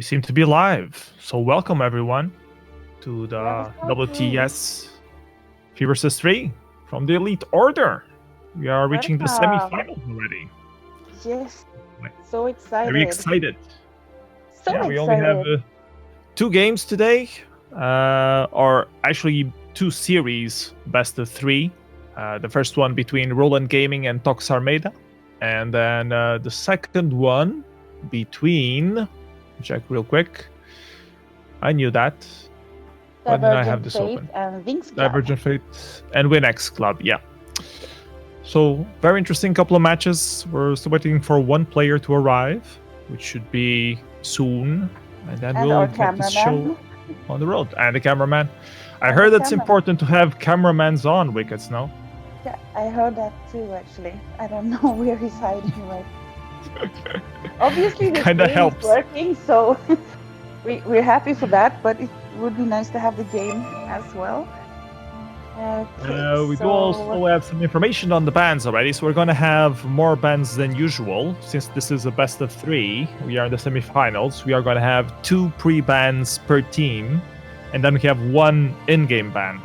We seem to be live. So welcome everyone to the WTS 3 vs 3 from the Elite Order. We are reaching the semifinals already. Yes. So excited. Very excited. So excited. We only have 2 games today, or actually 2 series, best of 3. The first one between Rowland Gaming and Tox Armada, and then the second one between, check real quick. I knew that. Why didn't I have this open? And WinxClub. Divergent Fate and WinxClub, yeah. So, very interesting couple of matches. We're still waiting for one player to arrive, which should be soon. And then we'll get this show on the road. And the cameraman. I heard it's important to have cameramans on Wickets now. Yeah, I heard that too, actually. I don't know where he's hiding right. Obviously, this game is working, so we're happy for that, but it would be nice to have the game as well. We do also have some information on the bans already, so we're going to have more bans than usual. Since this is a best of 3, we are in the semifinals. We are going to have 2 pre-bans per team, and then we have 1 in-game ban.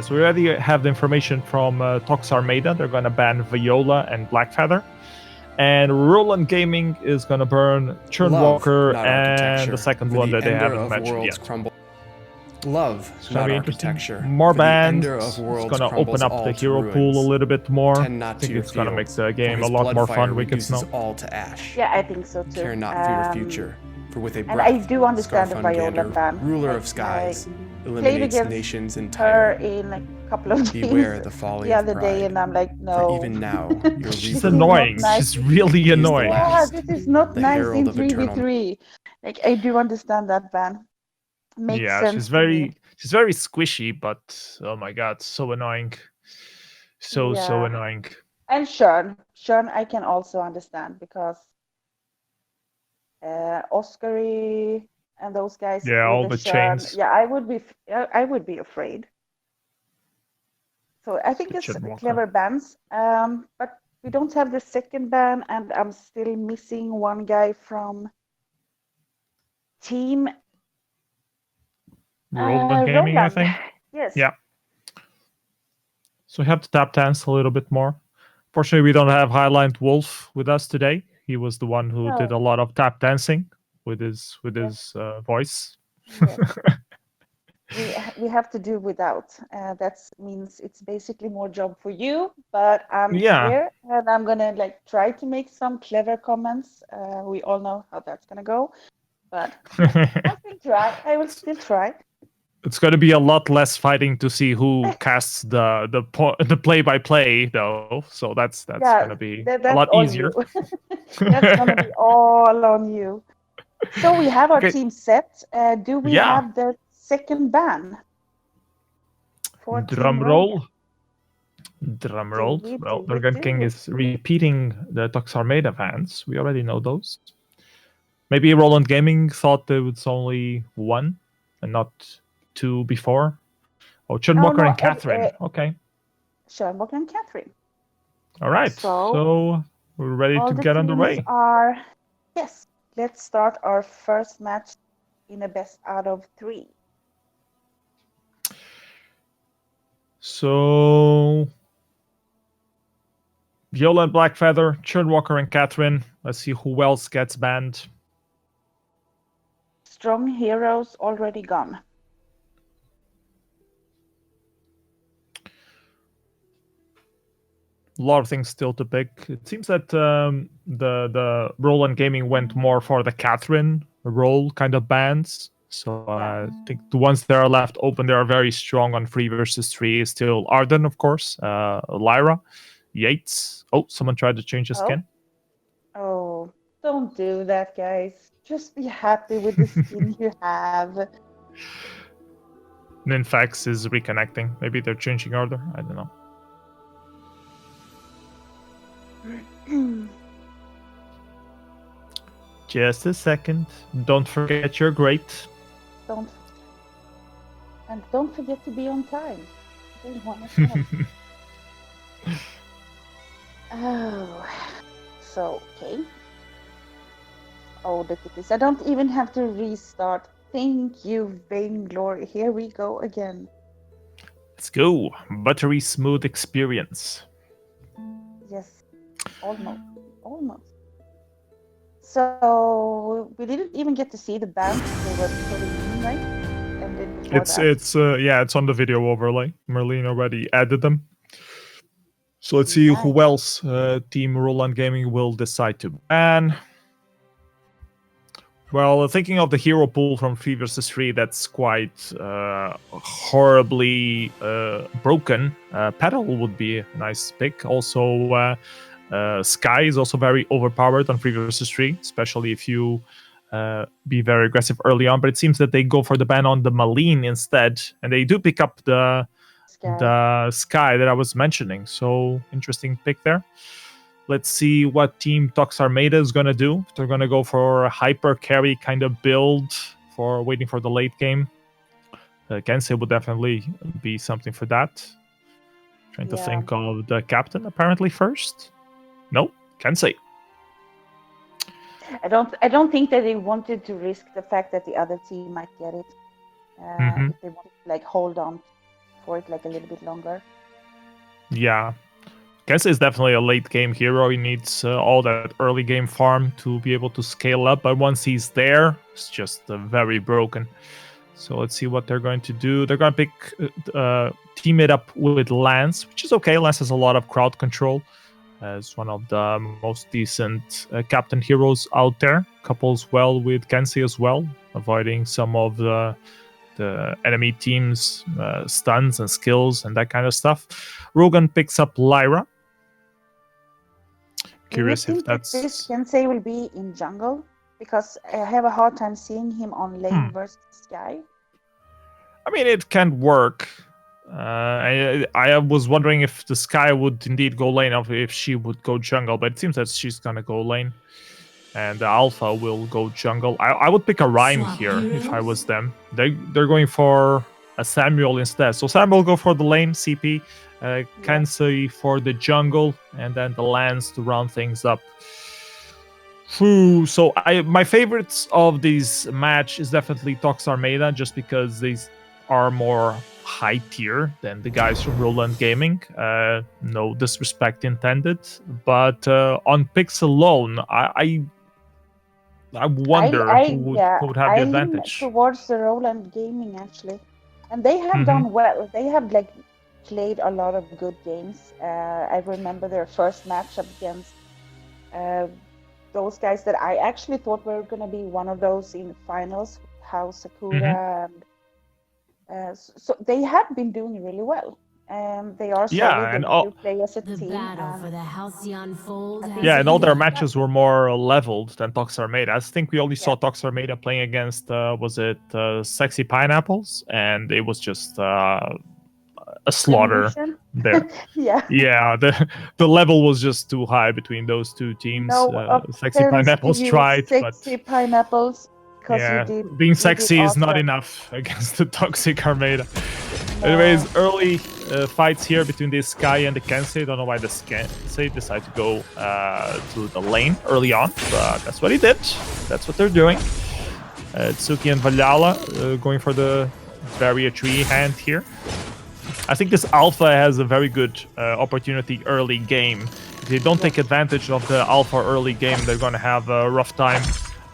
So we already have the information from Tox Armada. They're going to ban Viola and Blackfeather. And Rowland Gaming is going to burn Churnwalker and the second one that they haven't mentioned yet. Love, not architecture. More bans. It's going to open up the hero pool a little bit more. I think it's going to make the game a lot more fun. Wickets now. All to ash. Yeah, I think so too. Care not for your future, for with a breath, and I do understand the Viola ban. Ruler of skies, eliminates nations her entirely. in a couple of days. Beware the folly the other of pride. day, and I'm like, no. For even now, your she's annoying. She's really annoying. Yeah, this is not nice in 3v3. Like, I do understand that ban. Makes sense. She's very squishy, but oh my god, so annoying. So annoying. And Sean, I can also understand because Oscary and those guys. Yeah, all the chains. Yeah, I would be afraid. So I think it's clever bans. But we don't have the second ban, and I'm still missing one guy from team. Rowland Gaming, I think. Yes. Yeah. So we have to tap dance a little bit more. Fortunately, we don't have Highland Wolf with us today. He was the one who did a lot of tap dancing with his voice. Yeah. we have to do without. That means it's basically more job for you. But I'm here, and I'm gonna try to make some clever comments. We all know how that's gonna go, but I will still try. It's going to be a lot less fighting to see who casts the play-by-play, though. So that's going to be a lot easier. That's going to be all on you. So we have our team set. Do we have the second ban? Drum roll. Well, Dragon King is repeating the Tox Armada fans. We already know those. Maybe Rowland Gaming thought there was only 1 and not 2 before. Oh, Churnwalker and Catherine. Okay. Churnwalker and Catherine. All right. So we're ready to get underway. Yes. Let's start our first match in a best out of 3. So Viola and Blackfeather, Churnwalker and Catherine. Let's see who else gets banned. Strong heroes already gone. A lot of things still to pick. It seems that the Rowland Gaming went more for the Catherine role kind of bans. So I think the ones that are left open, they are very strong on 3 vs 3. Is still Arden, of course, Lyra, Yates. Oh, someone tried to change his skin. Oh, don't do that, guys. Just be happy with the skin you have. Ninfax is reconnecting. Maybe they're changing order. I don't know. Just a second. Don't forget you're great. Don't forget to be on time. Oh, so okay. Oh, look at this. I don't even have to restart. Thank you, Vainglory. Here we go again. Let's go. Buttery smooth experience. Yes, almost. So we didn't even get to see the band they were putting in, right? And then it's on the video overlay. Merlin already added them. So let's see who else Team Rowland Gaming will decide to ban. Well, thinking of the hero pool from 3 vs 3, that's quite horribly broken. Petal would be a nice pick. Also, Sky is also very overpowered on 3 vs 3, especially if you be very aggressive early on. But it seems that they go for the ban on the Malene instead, and they do pick up the Sky that I was mentioning. So interesting pick there. Let's see what Team Tox Armada is going to do. They're going to go for a hyper carry kind of build for waiting for the late game. Kensei would definitely be something for that. Trying to think of the captain apparently first. No, Kensei. I don't think that they wanted to risk the fact that the other team might get it. If they wanted to hold on for it a little bit longer. Yeah. Kensei is definitely a late game hero. He needs all that early game farm to be able to scale up. But once he's there, it's just very broken. So let's see what they're going to do. They're going to pick team it up with Lance, which is okay. Lance has a lot of crowd control. As one of the most decent captain heroes out there. Couples well with Kensei as well, avoiding some of the enemy team's stuns and skills and that kind of stuff. Rogan picks up Lyra. Curious if that's... this Kensei will be in jungle? Because I have a hard time seeing him on lane versus Sky. I mean, it can work. I was wondering if the Sky would indeed go lane, or if she would go jungle, but it seems that she's gonna go lane. And the Alpha will go jungle. I would pick a Rhyme here if I was them. They're going for a Samuel instead. So Samuel will go for the lane, CP. Kensei for the jungle, and then the Lance to round things up. So my favorites of this match is definitely Tox Armada, just because these are more high tier than the guys from Rowland Gaming. No disrespect intended, but on picks alone, I wonder who would have the advantage. I lean towards the Rowland Gaming actually, and they have done well. They have played a lot of good games. I remember their first matchup against those guys that I actually thought were going to be one of those in the finals, House Sakura. So they have been doing really well. They are solid and do play as a team. The battle for the Halcyon Fold. And all their matches were more leveled than Tox Armada. I think we only saw Tox Armada playing against, Sexy Pineapples? And it was just a slaughter there. The level was just too high between those two teams. Sexy Pineapples tried, Sexy Pineapples. Being sexy is not enough against the Toxic Armada. No. Anyways, early fights here between this Sky and the Kensei. Don't know why the Kensei decided to go to the lane early on, but that's what he did. That's what they're doing. Tsuki and Valhalla going for the Barrier Tree hand here. I think this Alpha has a very good opportunity early game. If they don't take advantage of the Alpha early game, they're going to have a rough time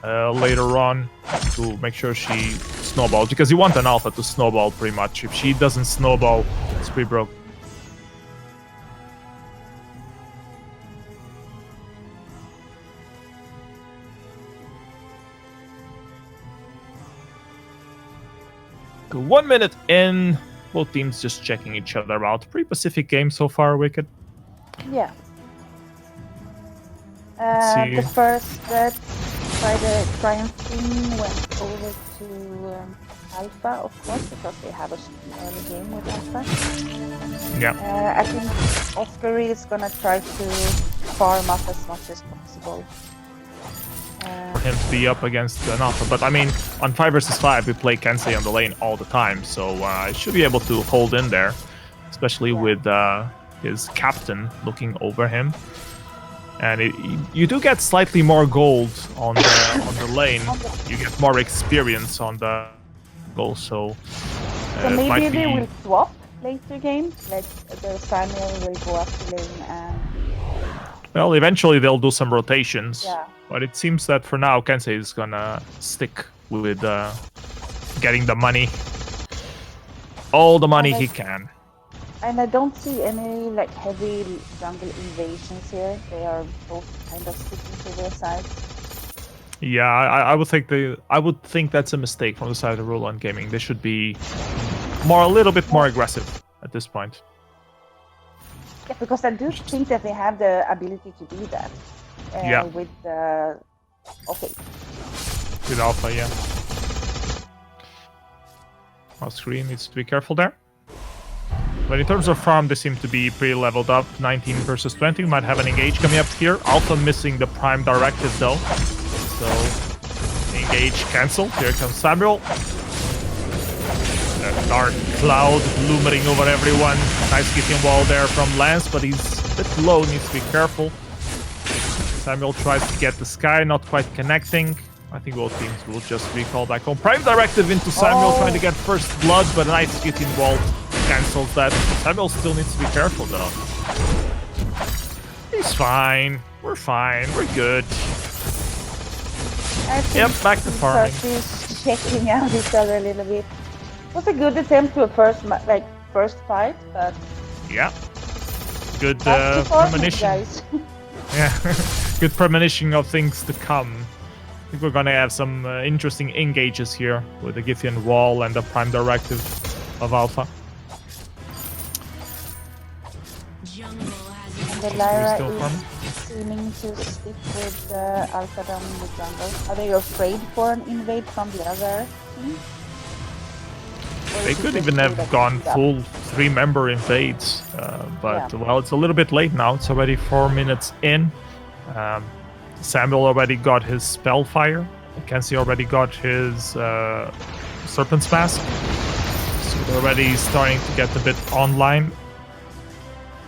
later on to make sure she snowballs, because you want an Alpha to snowball pretty much. If she doesn't snowball, it's pretty broke. Go 1 minute in. Both teams just checking each other out. Pretty Pacific game so far, Wicked. Yeah. The first by the Triumph team went over to Alpha, of course, because they have an early game with Alpha. Yeah. I think Oscar is gonna try to farm up as much as possible. For him to be up against an Alpha. But I mean, on 5 vs 5, we play Kensei on the lane all the time, so I should be able to hold in there, especially with his captain looking over him. And you do get slightly more gold on the lane. You get more experience on the goal, so maybe they will swap later game, like the Samuel will go up the lane and... Well, eventually they'll do some rotations. Yeah. But it seems that for now, Kensei is gonna stick with getting the money. All the money he can. And I don't see any like heavy jungle invasions here. They are both kind of sticking to their sides. Yeah, I would think that's a mistake from the side of Rowland Gaming. They should be a little bit more aggressive at this point. Yeah, because I do think that they have the ability to do that. Yeah. With the With Alpha, yeah. Screen needs to be careful there. But in terms of farm, they seem to be pretty leveled up. 19 versus 20. We might have an engage coming up here. Alpha missing the prime directive though. So engage cancelled. Here comes Samuel. A dark cloud looming over everyone. Nice getting wall there from Lance, but he's a bit low, needs to be careful. Samuel tries to get the Sky, not quite connecting. I think both teams will just recall back home. Prime directive into Samuel, trying to get first blood, but a nice getting wall cancels that. Samuel still needs to be careful though. He's fine. We're fine. We're good. Yep, back to farming. He's checking out each other a little bit. It was a good attempt to a first fight, but yeah, good premonition. Yeah, good premonition of things to come. I think we're gonna have some interesting engages here with the Githian wall and the prime directive of Alpha. The Lyra is seeming to stick with Alpha down in the jungle. Are they afraid for an invade from the other team? They could even have gone full 3-member invades, but well, it's a little bit late now. It's already 4 minutes in. Samuel already got his Spellfire. Kenzie already got his Serpent's Mask. So they're already starting to get a bit online.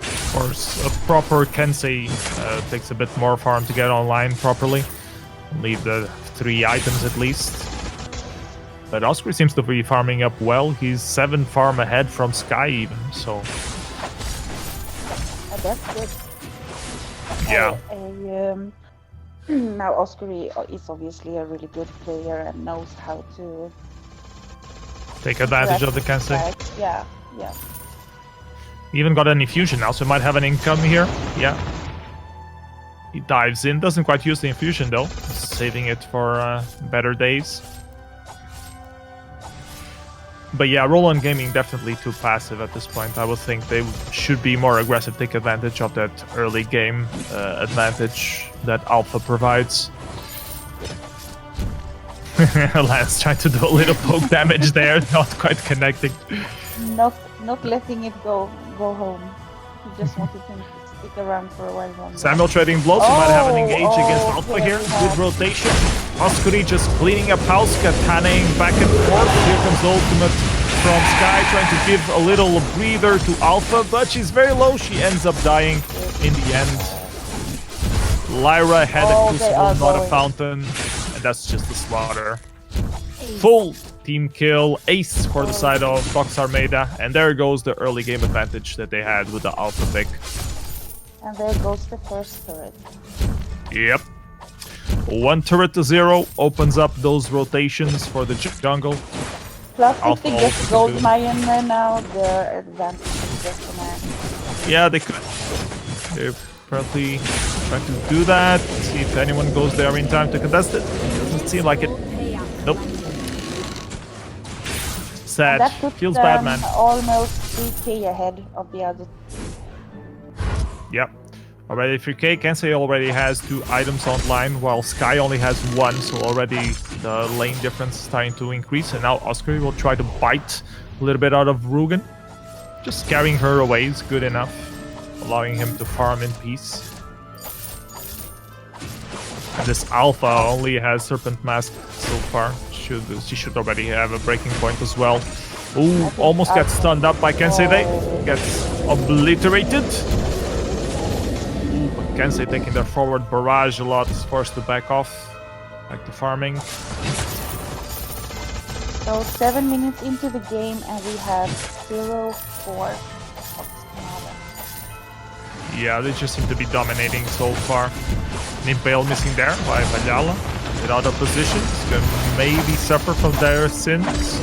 Of course, a proper Kensei takes a bit more farm to get online properly. Need the 3 items at least. But Oscar seems to be farming up well. He's 7 farm ahead from Sky even, so... That's good. Yeah. Now Oscar is obviously a really good player and knows how to... take advantage of the Kensei. Yeah. He even got an infusion now, so he might have an income here. Yeah. He dives in, doesn't quite use the infusion though. Saving it for better days. But yeah, Rowland Gaming definitely too passive at this point. I would think they should be more aggressive, take advantage of that early game advantage that Alpha provides. Lance trying to do a little poke damage there, not quite connecting. Not letting it go home. He just wanted him to stick around for a while longer. Samuel trading blows. We might have an engage against Alpha here. Good rotation. Oscuri just cleaning up house, kataning back and forth. Here comes the ultimate from Sky, trying to give a little breather to Alpha, but she's very low. She ends up dying in the end. Lyra had a crucible, not a fountain, and that's just a slaughter. Full team kill, ace for the side of Box Armada, and there goes the early game advantage that they had with the Alpha pick. And there goes the first turret. Yep. 1 turret to 0 opens up those rotations for the jungle. Plus, if they get the gold mine now, the advantage is just gonna... Yeah, they could. They're probably trying to do that. See if anyone goes there in time to contest it. Doesn't seem like it. Nope. Sad. That puts Feels bad, man. Almost 3k ahead of the other. Yep. Already 3k. Kensei already has 2 items online, while Sky only has 1, so already the lane difference is starting to increase. And now Oscar will try to bite a little bit out of Rugen. Just carrying her away is good enough, allowing him to farm in peace. And this Alpha only has Serpent Mask so far. She should already have a breaking point as well. Ooh, almost gets stunned up by Kensei. Gets obliterated. Kensei taking their forward barrage a lot, is forced to back off, back to farming. So 7 minutes into the game and we have 0-4 of Armada. Yeah, they just seem to be dominating so far. Nimpale missing there by Valjala. In other positions, can maybe suffer from their sins.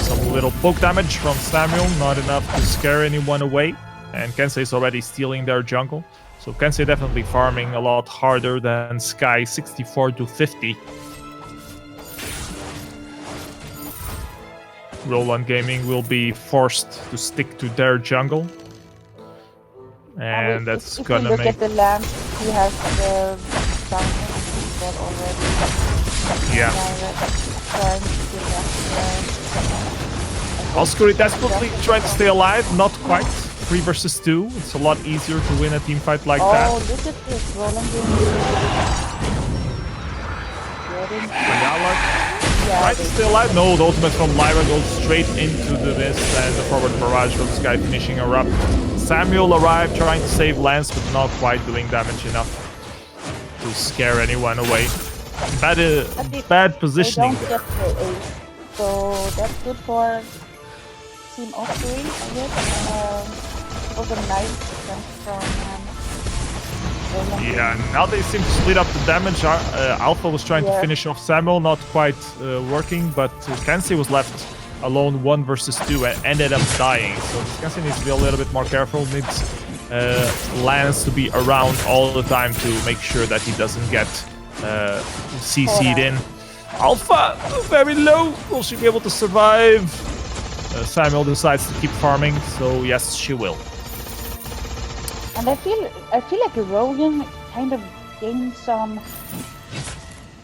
Some little poke damage from Samuel, not enough to scare anyone away. And Kensei is already stealing their jungle. So Kensei definitely farming a lot harder than Sky, 64-50. Rowland Gaming will be forced to stick to their jungle. And that's gonna make... If you look at the land, he has the fountain already. Yeah. Oscuri desperately trying to stay alive, not quite. 3 versus 2. It's a lot easier to win a team fight like that. Oh, look at this. Rowland trying to stay alive. No, the ultimate from Lyra goes straight into the mist, and the forward barrage from Sky finishing her up. Samuel arrived trying to save Lance, but not quite doing damage enough to scare anyone away. Bad positioning there. So that's good for Team Oscuri, I guess. Was a nice defense from yeah, now they seem to split up the damage. Alpha was trying to finish off Samuel, not quite working, but Kensei was left alone 1 versus 2 and ended up dying. So Kensei needs to be a little bit more careful, needs Lance to be around all the time to make sure that he doesn't get CC'd in. Alpha, very low. Will she be able to survive? Samuel decides to keep farming, so yes, she will. And I feel like Rowland kind of gained some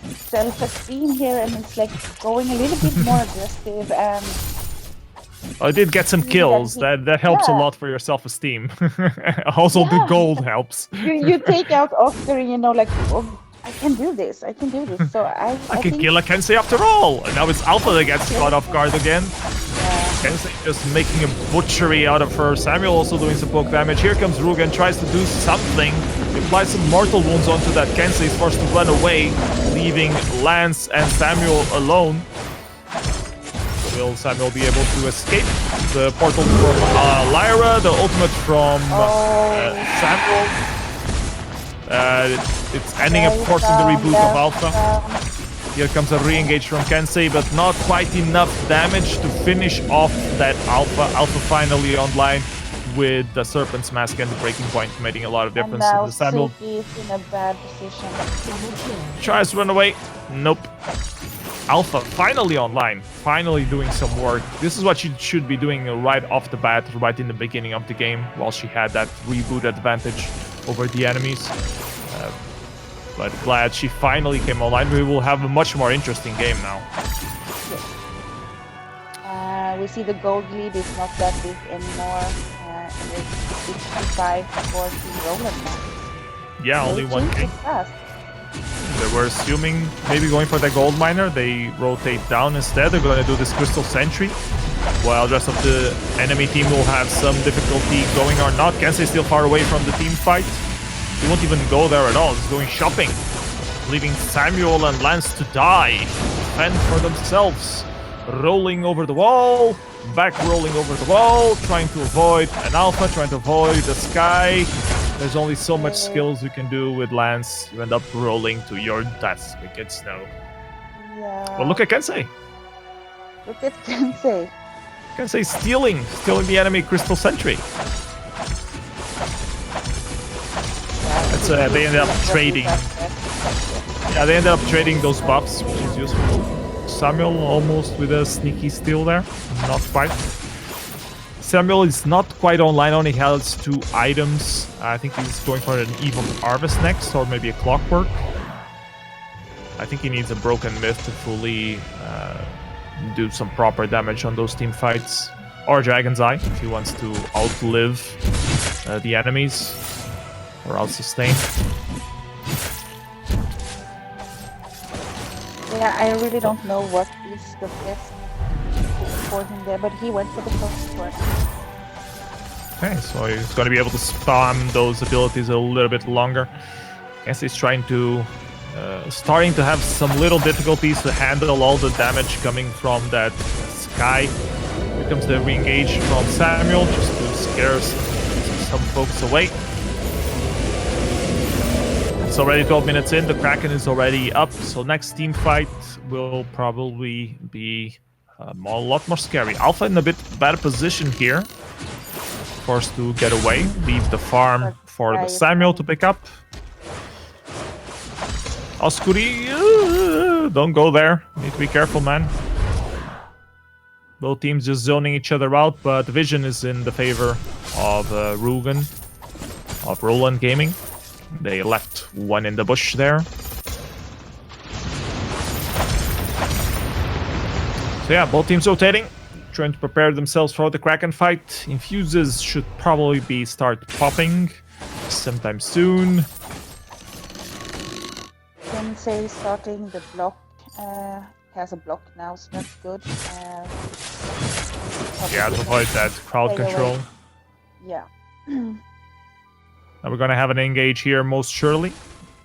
self-esteem here, and it's like going a little bit more aggressive. And I did get some kills. That helps a lot for your self-esteem. Also, the gold helps. You take out Oscuri, you know, like, oh, I can do this. I can do this. So I can kill a Kensei after all. And now it's Alpha that gets caught off guard again. Kensei just making a butchery out of her. Samuel also doing some poke damage. Here comes Rugen, tries to do something. He applies some mortal wounds onto that. Kensei is forced to run away, leaving Lance and Samuel alone. Will Samuel be able to escape? The portal from Lyra, the ultimate from Samuel. It's ending up forcing the reboot of Alpha. Here comes a re-engage from Kensei, but not quite enough damage to finish off that Alpha. Alpha finally online with the Serpent's Mask and the breaking point, making a lot of difference. And now Samuel is in a bad position. tries to run away. Nope. Alpha finally online, finally doing some work. This is what she should be doing right off the bat, right in the beginning of the game, while she had that reboot advantage over the enemies. But glad she finally came online. We will have a much more interesting game now. We see the gold lead is not that big anymore. And it's 65 for Team Rowland now. Yeah, only 1 game. They were assuming maybe going for the gold miner. They rotate down instead. They're going to do this crystal sentry, while the rest of the enemy team will have some difficulty going or not. Kensei is still far away from the team fight. He won't even go there at all. He's going shopping, leaving Samuel and Lance to die, fend for themselves. Rolling over the wall, back rolling over the wall, trying to avoid an Alpha, trying to avoid the Sky. There's only so much skills you can do with Lance. You end up rolling to your death, Wicked Snow. Yeah. Well, look at Kensei. Look at Kensei. Kensei stealing the enemy Crystal Sentry. That's, they ended up trading. Yeah, they ended up trading those buffs, which is useful. Samuel almost with a sneaky steal there. Not quite. Samuel is not quite online, only has 2 items. I think he's going for an Eve of Harvest next, or maybe a Clockwork. I think he needs a Broken Myth to fully do some proper damage on those team fights. Or Dragon's Eye, if he wants to outlive the enemies, or out-sustain. Yeah, I really don't know what is the best for him there, but he went for the first one. Okay, so he's going to be able to spam those abilities a little bit longer. I guess he's trying to... starting to have some little difficulties to handle all the damage coming from that sky. Here comes the re-engage from Samuel, just to scare some folks away. It's already 12 minutes in, the Kraken is already up, so next team fight will probably be a lot more scary. Alpha in a bit better position here. Forced to get away, leave the farm for the Samuel to pick up. Oscuri, don't go there. Need to be careful, man. Both teams just zoning each other out, but the vision is in the favor of Rowland Gaming. They left one in the bush there. So yeah, both teams rotating, trying to prepare themselves for the Kraken fight. Infuses should probably start popping sometime soon. Say starting the block has a block now, so that's good. Yeah, to avoid that crowd control. Yeah. Now we're gonna have an engage here most surely.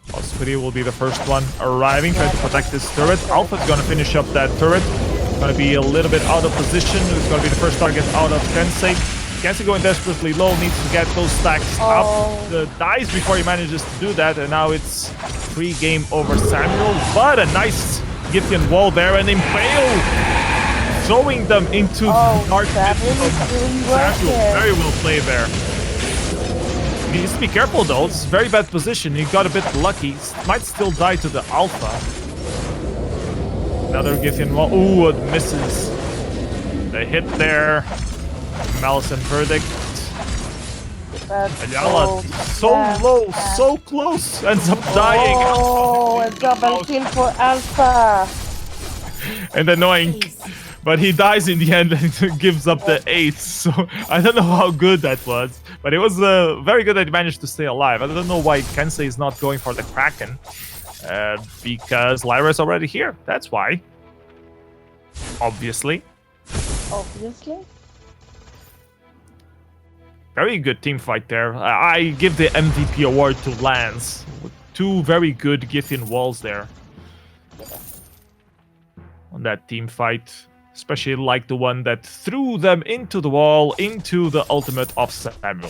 Oscuri will be the first one arriving, trying to protect this turret. Alpha's gonna finish up that turret. Gonna be a little bit out of position. It's gonna be the first target out of Kensei. Kensei going desperately low, needs to get those stacks up. Dies before he manages to do that, and now it's free game over Samuel. But a nice Githian wall there, and Impale throwing them into the darkness of Samuel. Very well played there. He needs to be careful though, it's a very bad position. He got a bit lucky. Might still die to the Alpha. Another Githian wall. Ooh, it misses. The hit there. Malice and Verdict. Ayala, so low, so close, ends up dying. Oh, a double kill for Alpha. And annoying, but he dies in the end and gives up the 8. So I don't know how good that was, but it was very good that he managed to stay alive. I don't know why Kensei is not going for the Kraken, because Lyra is already here. That's why. Obviously. Very good team fight there. I give the MVP award to Lance. With 2 very good Githian walls there. On that team fight. Especially like the one that threw them into the wall, into the ultimate of Samuel.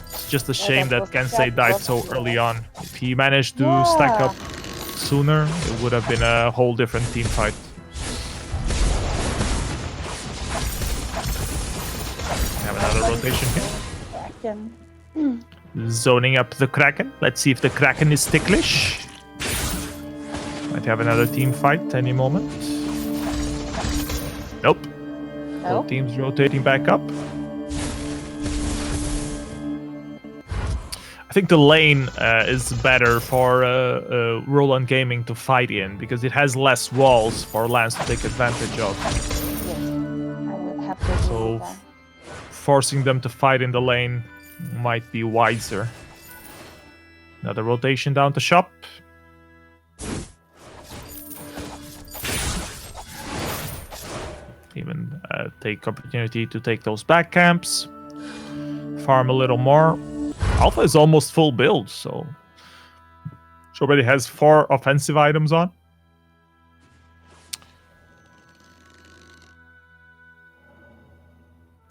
It's just a shame that Kensei died so early on. If he managed to stack up sooner, it would have been a whole different team fight. Have another rotation here. Zoning up the Kraken. Let's see if the Kraken is ticklish. Might have another team fight any moment. Nope. Both teams rotating back up. I think the lane is better for Rowland Gaming to fight in, because it has less walls for Lance to take advantage of. So forcing them to fight in the lane might be wiser. Another rotation down to shop. Even take opportunity to take those back camps. Farm a little more. Alpha is almost full build, so she already has 4 offensive items on.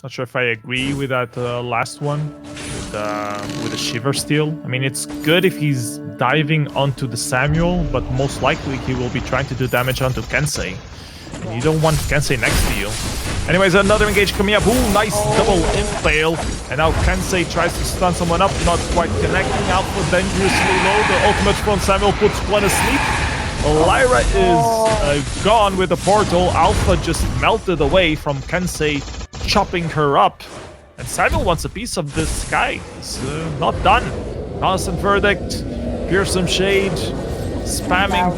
Not sure if I agree with that last one with the Shiver Steel. I mean, it's good if he's diving onto the Samuel, but most likely he will be trying to do damage onto Kensei. And you don't want Kensei next to you. Anyways, another engage coming up. Ooh, nice double impale. And now Kensei tries to stun someone up, not quite connecting. Alpha dangerously low. The ultimate from Samuel puts one asleep. Lyra is gone with the portal. Alpha just melted away from Kensei, chopping her up. And Samuel wants a piece of this sky. It's not done. Malice and Verdict, Fearsome Shade, spamming.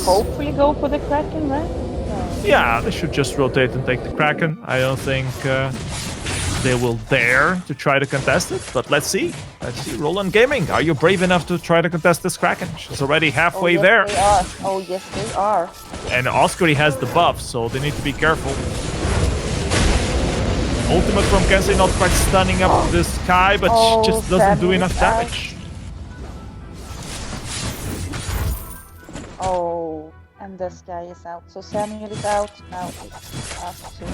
Hopefully go for the Kraken, right? Yeah, they should just rotate and take the Kraken. I don't think they will dare to try to contest it, but let's see. Let's see, Rowland Gaming, are you brave enough to try to contest this Kraken? She's already halfway there. They are. Oh, yes, they are. And Oscuri has the buff, so they need to be careful. Ultimate from Kensei not quite stunning up this guy, but she just doesn't do enough damage. Oh, and this guy is out. So Samuel is out. Now it's us two.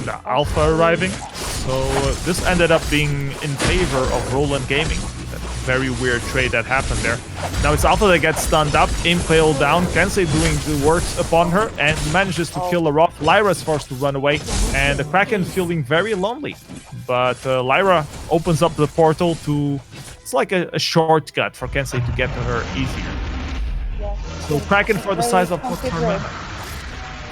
The Alpha arriving. So this ended up being in favor of Rowland Gaming. That very weird trade that happened there. Now it's Alpha that gets stunned up, impaled down. Kensei doing the works upon her and manages to kill her off. Lyra's forced to run away, and the Kraken feeling very lonely. But Lyra opens up the portal to... It's like a shortcut for Kensei to get to her easier. So Kraken for the size of Armada.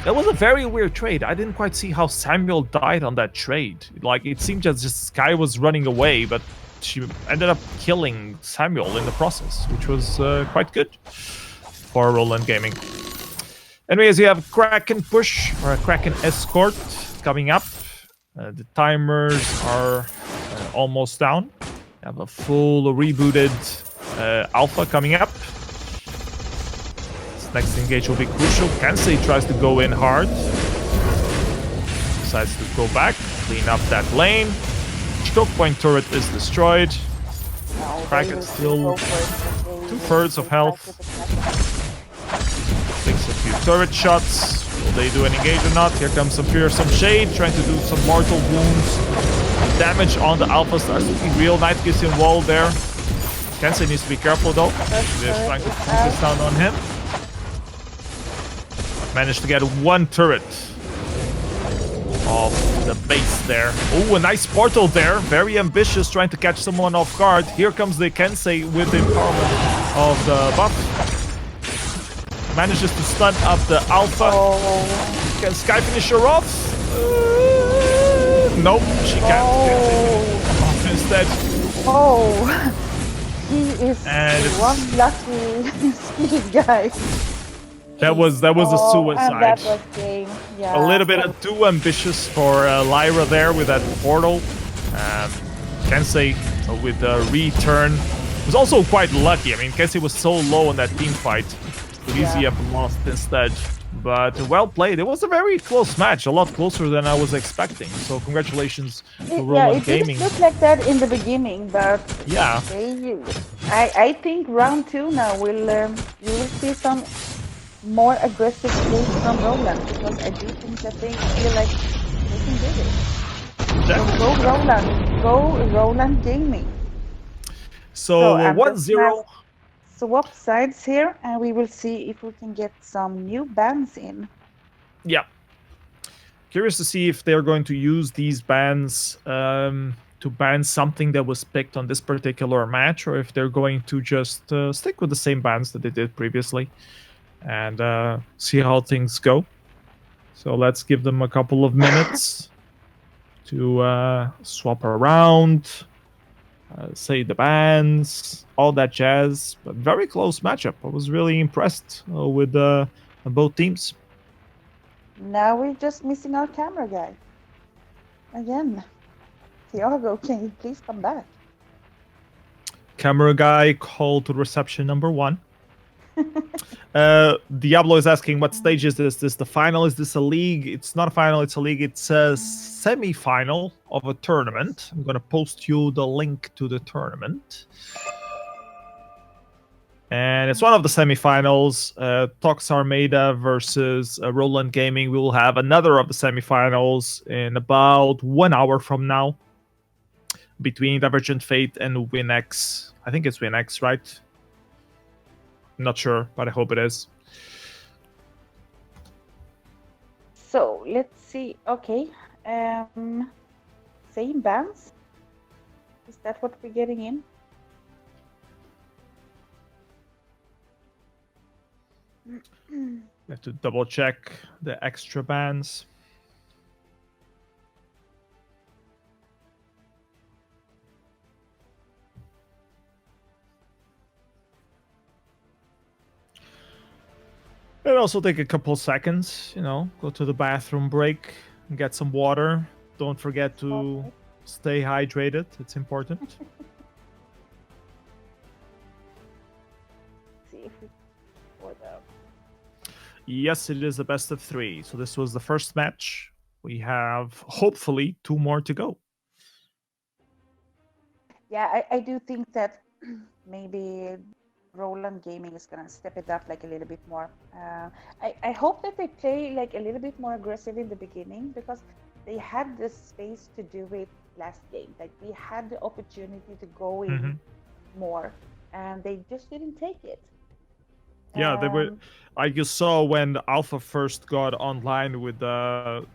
That was a very weird trade. I didn't quite see how Samuel died on that trade. Like, it seemed just this guy was running away, but she ended up killing Samuel in the process, which was quite good for Rowland Gaming. Anyways, you have Kraken push, or a Kraken escort coming up. The timers are almost down. You have a full rebooted Alpha coming up. Next engage will be crucial. Kensei tries to go in hard. Decides to go back, clean up that lane. Choke point turret is destroyed. Kraken still 2/3 of health. Takes a few turret shots. Will they do an engage or not? Here comes some fearsome shade, trying to do some mortal wounds. Damage on the Alpha starts to be real. Knight gives him wall there. Kensei needs to be careful though. They're trying to focus down on him. Managed to get one turret off the base there. Oh, a nice portal there. Very ambitious, trying to catch someone off guard. Here comes the Kensei with the empowerment of the buff. Manages to stun up the Alpha. Can Sky finish her off? Nope, she can't. Off instead. He is one lucky skilled guy. That was a suicide. And that was game. Yeah. A little bit too ambitious for Lyra there with that portal. Kensei with the return was also quite lucky. I mean, Kensei was so low in that team fight. Could easily have lost instead. But well played. It was a very close match, a lot closer than I was expecting. So congratulations to Rowland Gaming. It didn't look like that in the beginning, but yeah, I think round 2 now you will see some more aggressive plays from Rowland, because I do think that they feel like they can do it. So go Rowland, go Rowland Gaming. So 1-0. Swap sides here, and we will see if we can get some new bans in. Yeah. Curious to see if they're going to use these bans to ban something that was picked on this particular match, or if they're going to just stick with the same bans that they did previously. And see how things go. So let's give them a couple of minutes to swap around, say the bans, all that jazz. But very close matchup. I was really impressed with both teams. Now we're just missing our camera guy. Again. Thiago, can you please come back? Camera guy called to reception number 1. Diablo is asking, what stage is this? Is this the final? Is this a league? It's not a final, it's a league. It's a semi-final of a tournament. I'm going to post you the link to the tournament. And it's one of the semi-finals. Tox Armada versus Rowland Gaming. We will have another of the semi-finals in about 1 hour from now. Between Divergent Fate and WinX. I think it's WinX, right? Not sure, but I hope it is. So let's see. Okay, same bans. Is that what we're getting in? Have to double check the extra bans. It'll also take a couple seconds, go to the bathroom break, get some water. Don't forget to stay hydrated. It's important. See if we for the... Yes, it is a best of 3. So this was the first match. We have hopefully 2 more to go. Yeah, I do think that maybe Rowland Gaming is gonna step it up like a little bit more. I hope that they play like a little bit more aggressive in the beginning, because they had the space to do it last game. Like they had the opportunity to go in more, and they just didn't take it. Yeah, they were. I just saw when the Alpha first got online with the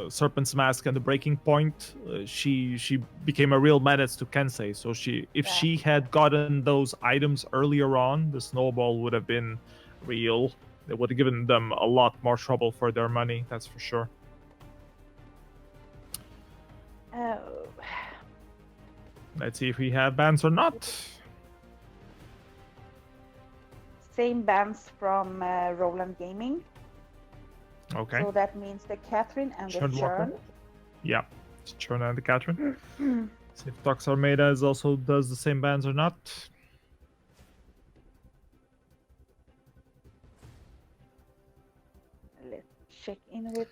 Serpent's Mask and the Breaking Point, she became a real menace to Kensei. So if she had gotten those items earlier on, the snowball would have been real. It would have given them a lot more trouble for their money. That's for sure. Oh. Let's see if we have bans or not. Same bans from Rowland Gaming. Okay. So that means the Catherine and the Churn. Yeah, Churn and the Catherine. See if Tox Armada also does the same bans or not. Let's check in with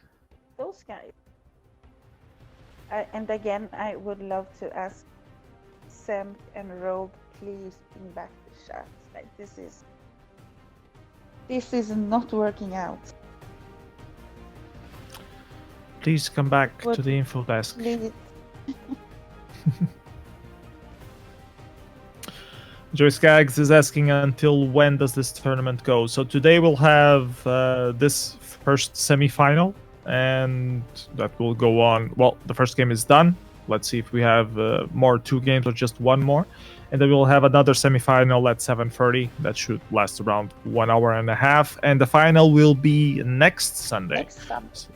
those guys. And again, I would love to ask Sam and Rogue, please bring back the shots. Like this is not working out. Please come back to the info desk. Please. Joyce Gags is asking until when does this tournament go? So today we'll have this first semi-final, and that will go on. Well, the first game is done. Let's see if we have more 2 games or just 1 more. And then we'll have another semi-final at 7:30. That should last around 1 hour and a half. And the final will be next Sunday. Next Sunday.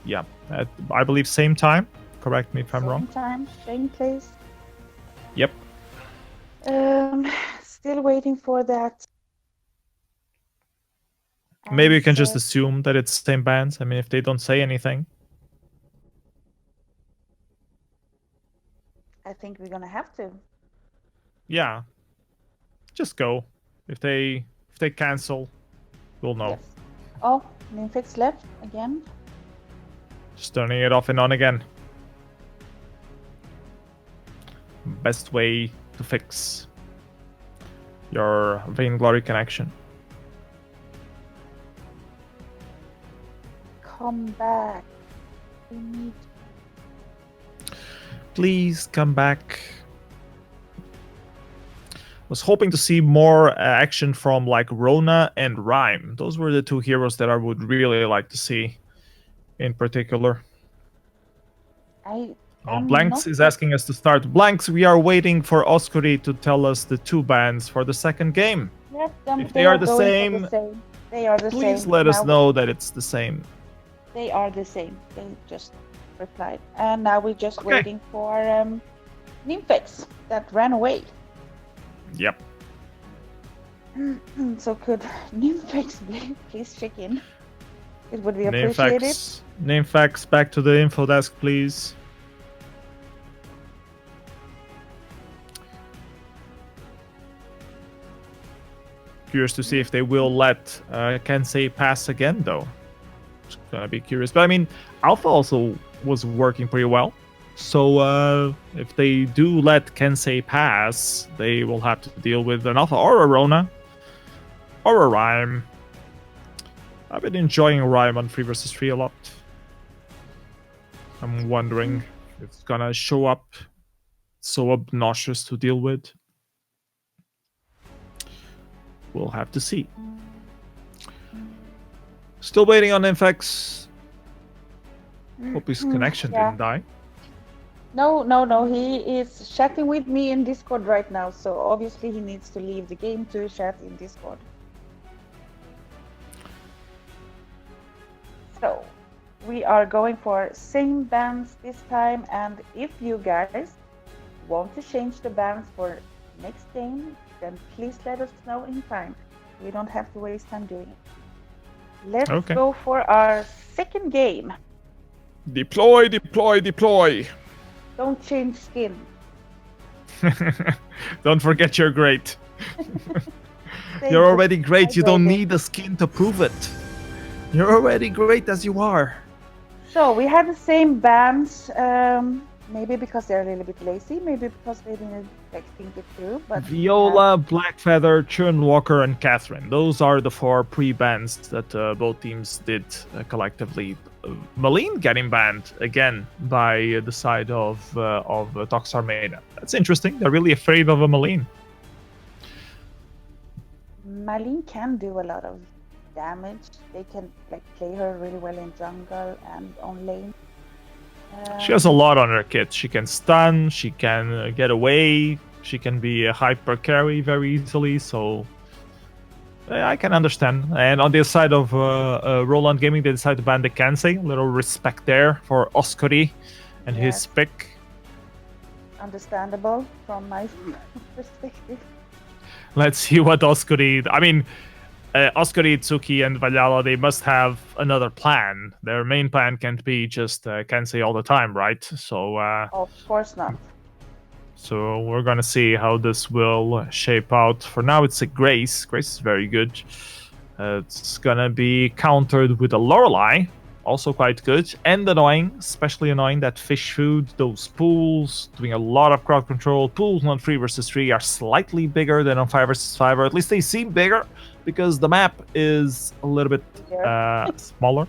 Yeah, at, I believe same time. Correct me if I'm wrong. Same time, same place. Yep. Still waiting for that. Maybe you can just assume that it's same bands. I mean, if they don't say anything. I think we're gonna have to. Yeah. Just go. If they cancel, we'll know. Yes. Oh, Ninfix left again. Just turning it off and on again. Best way to fix your Vainglory connection. Come back. We need. Please come back. Was hoping to see more action from like Rona and Rhyme. Those were the 2 heroes that I would really like to see in particular. Blanks is asking us to start. Blanks, we are waiting for Oscuri to tell us the 2 bans for the second game. Yes, if they are the same, they are the same. Please let us know that it's the same. They are the same. They just replied. And now we're just waiting for Ninfix that ran away. Yep. So could Ninfix please check in? It would be appreciated. Ninfax, back to the info desk, please. Curious to see if they will let Kensei pass again, though. Just gonna be curious. But I mean, Alpha also was working pretty well. So if they do let Kensei pass, they will have to deal with an Alpha or a Rona or a Rhyme. I've been enjoying Rhyme on 3 vs 3 a lot. I'm wondering if it's gonna show up so obnoxious to deal with. We'll have to see. Still waiting on Infex. Hope his connection didn't die. No. He is chatting with me in Discord right now, so obviously he needs to leave the game to chat in Discord. So, we are going for same bans this time, and if you guys want to change the bans for next game, then please let us know in time. We don't have to waste time doing it. Let's go for our second game. Deploy, deploy, deploy. Don't change skin. Don't forget you're great. You're already great. You don't need a skin to prove it. You're already great as you are. So we had the same bands. Maybe because they're a little bit lazy. Maybe because they didn't like think it through. But Viola, Blackfeather, Churnwalker, and Catherine. Those are the 4 pre-bans that both teams did collectively. Malene getting banned again by the side of Tox Armada. That's interesting. They're really afraid of a Malene. Malene can do a lot of damage. They can like play her really well in jungle and on lane. She has a lot on her kit. She can stun, she can get away, she can be a hyper carry very easily, so I can understand. And on the side of Rowland Gaming, they decided to ban the Kansei. A little respect there for Oscuri and his pick. Understandable from my perspective. Let's see what Oscuri... I mean, Oscuri, Tsuki, and Valjala, they must have another plan. Their main plan can't be just Kansei all the time, right? So, of course not. So we're gonna see how this will shape out. For now, it's a Grace. Grace is very good. It's gonna be countered with a Lorelei, also quite good. And annoying, especially annoying, that fish food, those pools, doing a lot of crowd control. Pools on 3 versus 3 are slightly bigger than on 5 versus 5, or at least they seem bigger, because the map is a little bit smaller.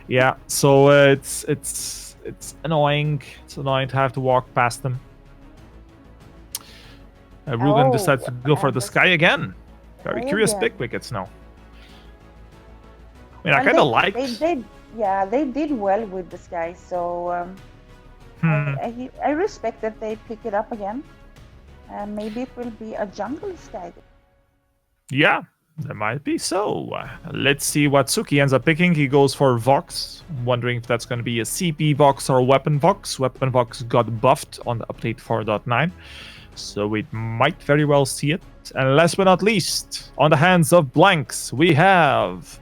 Yeah, so it's annoying. It's annoying to have to walk past them. Ruben decides to go for the Sky again. Very curious pick wickets now. I mean, I kind of like. They did well with the Sky, so I respect that they pick it up again. And maybe it will be a jungle Sky. Yeah, there might be. So let's see what Suki ends up picking. He goes for Vox. I'm wondering if that's going to be a CP Vox or a Weapon Vox. Weapon Vox got buffed on the update 4.9. So we might very well see it. And last but not least, on the hands of Blanks, we have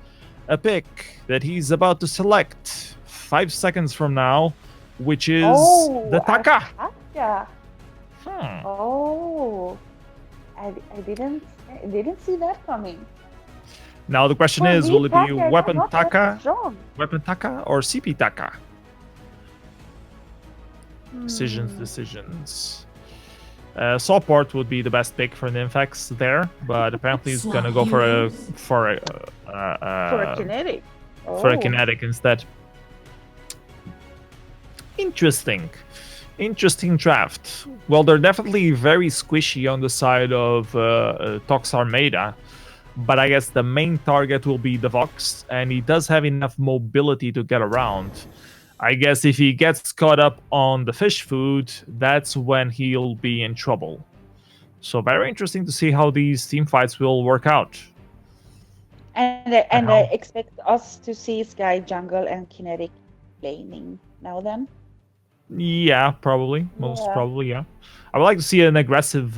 a pick that he's about to select 5 seconds from now, which is the Taka. Oh, I didn't see that coming. Now the question is, will it be Weapon Taka, Weapon Taka, or CP Taka? Decisions. Sawport would be the best pick for Nymphex there, but apparently he's gonna go for a kinetic. For a kinetic instead. Interesting draft. Well, they're definitely very squishy on the side of Tox Armada, but I guess the main target will be the Vox, and he does have enough mobility to get around. I guess if he gets caught up on the fish food, that's when he'll be in trouble. So very interesting to see how these team fights will work out. And I expect us to see Sky Jungle and Kinetic laning now then? Yeah, probably. Most probably, yeah. I would like to see an aggressive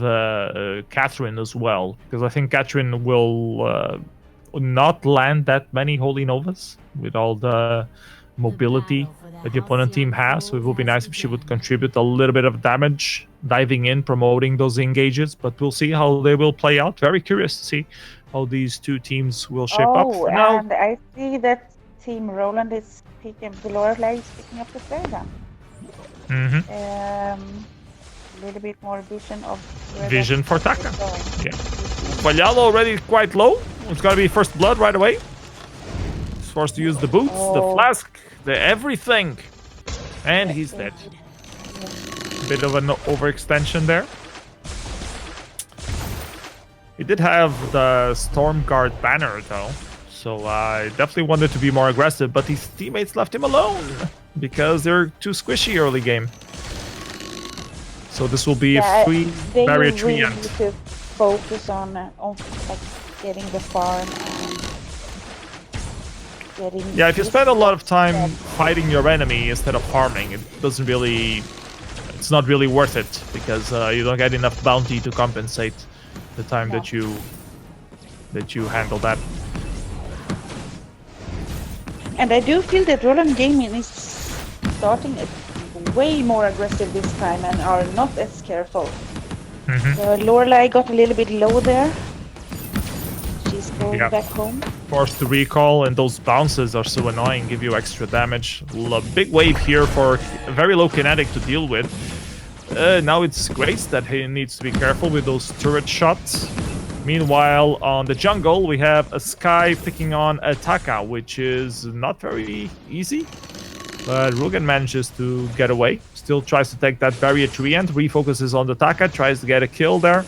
Catherine as well, because I think Catherine will not land that many Holy Novas with all the mobility that the opponent team has. So it would be nice if she would contribute a little bit of damage, diving in, promoting those engages. But we'll see how they will play out. Very curious to see how these two teams will shape up. And I see that Team Rowland is picking, the Lorelei is picking up the flare gun. A little bit more vision of vision for Taka. Yeah. Valjala already quite low. It's gonna be first blood right away. He's forced to use the boots, the flask, the everything. And he's dead. Bit of an overextension there. He did have the Stormguard banner though, so I definitely wanted to be more aggressive, but his teammates left him alone because they're too squishy early game. So this will be a free barrier tree end. They need to focus on like getting the farm and getting. Yeah, if you spend a lot of time fighting your enemy instead of farming, it doesn't really. It's not really worth it because you don't get enough bounty to compensate the time that you handle that. And I do feel that Rowland Gaming is starting way more aggressive this time and are not as careful. Lorelei got a little bit low there. She He's going back home. Forced to recall, and those bounces are so annoying, give you extra damage. A big wave here for very low kinetic to deal with. Now it's Grace that he needs to be careful with those turret shots. Meanwhile, on the jungle, we have a Sky picking on a Taka, which is not very easy. But Rugen manages to get away. Still tries to take that barrier tree and refocuses on the Taka, tries to get a kill there.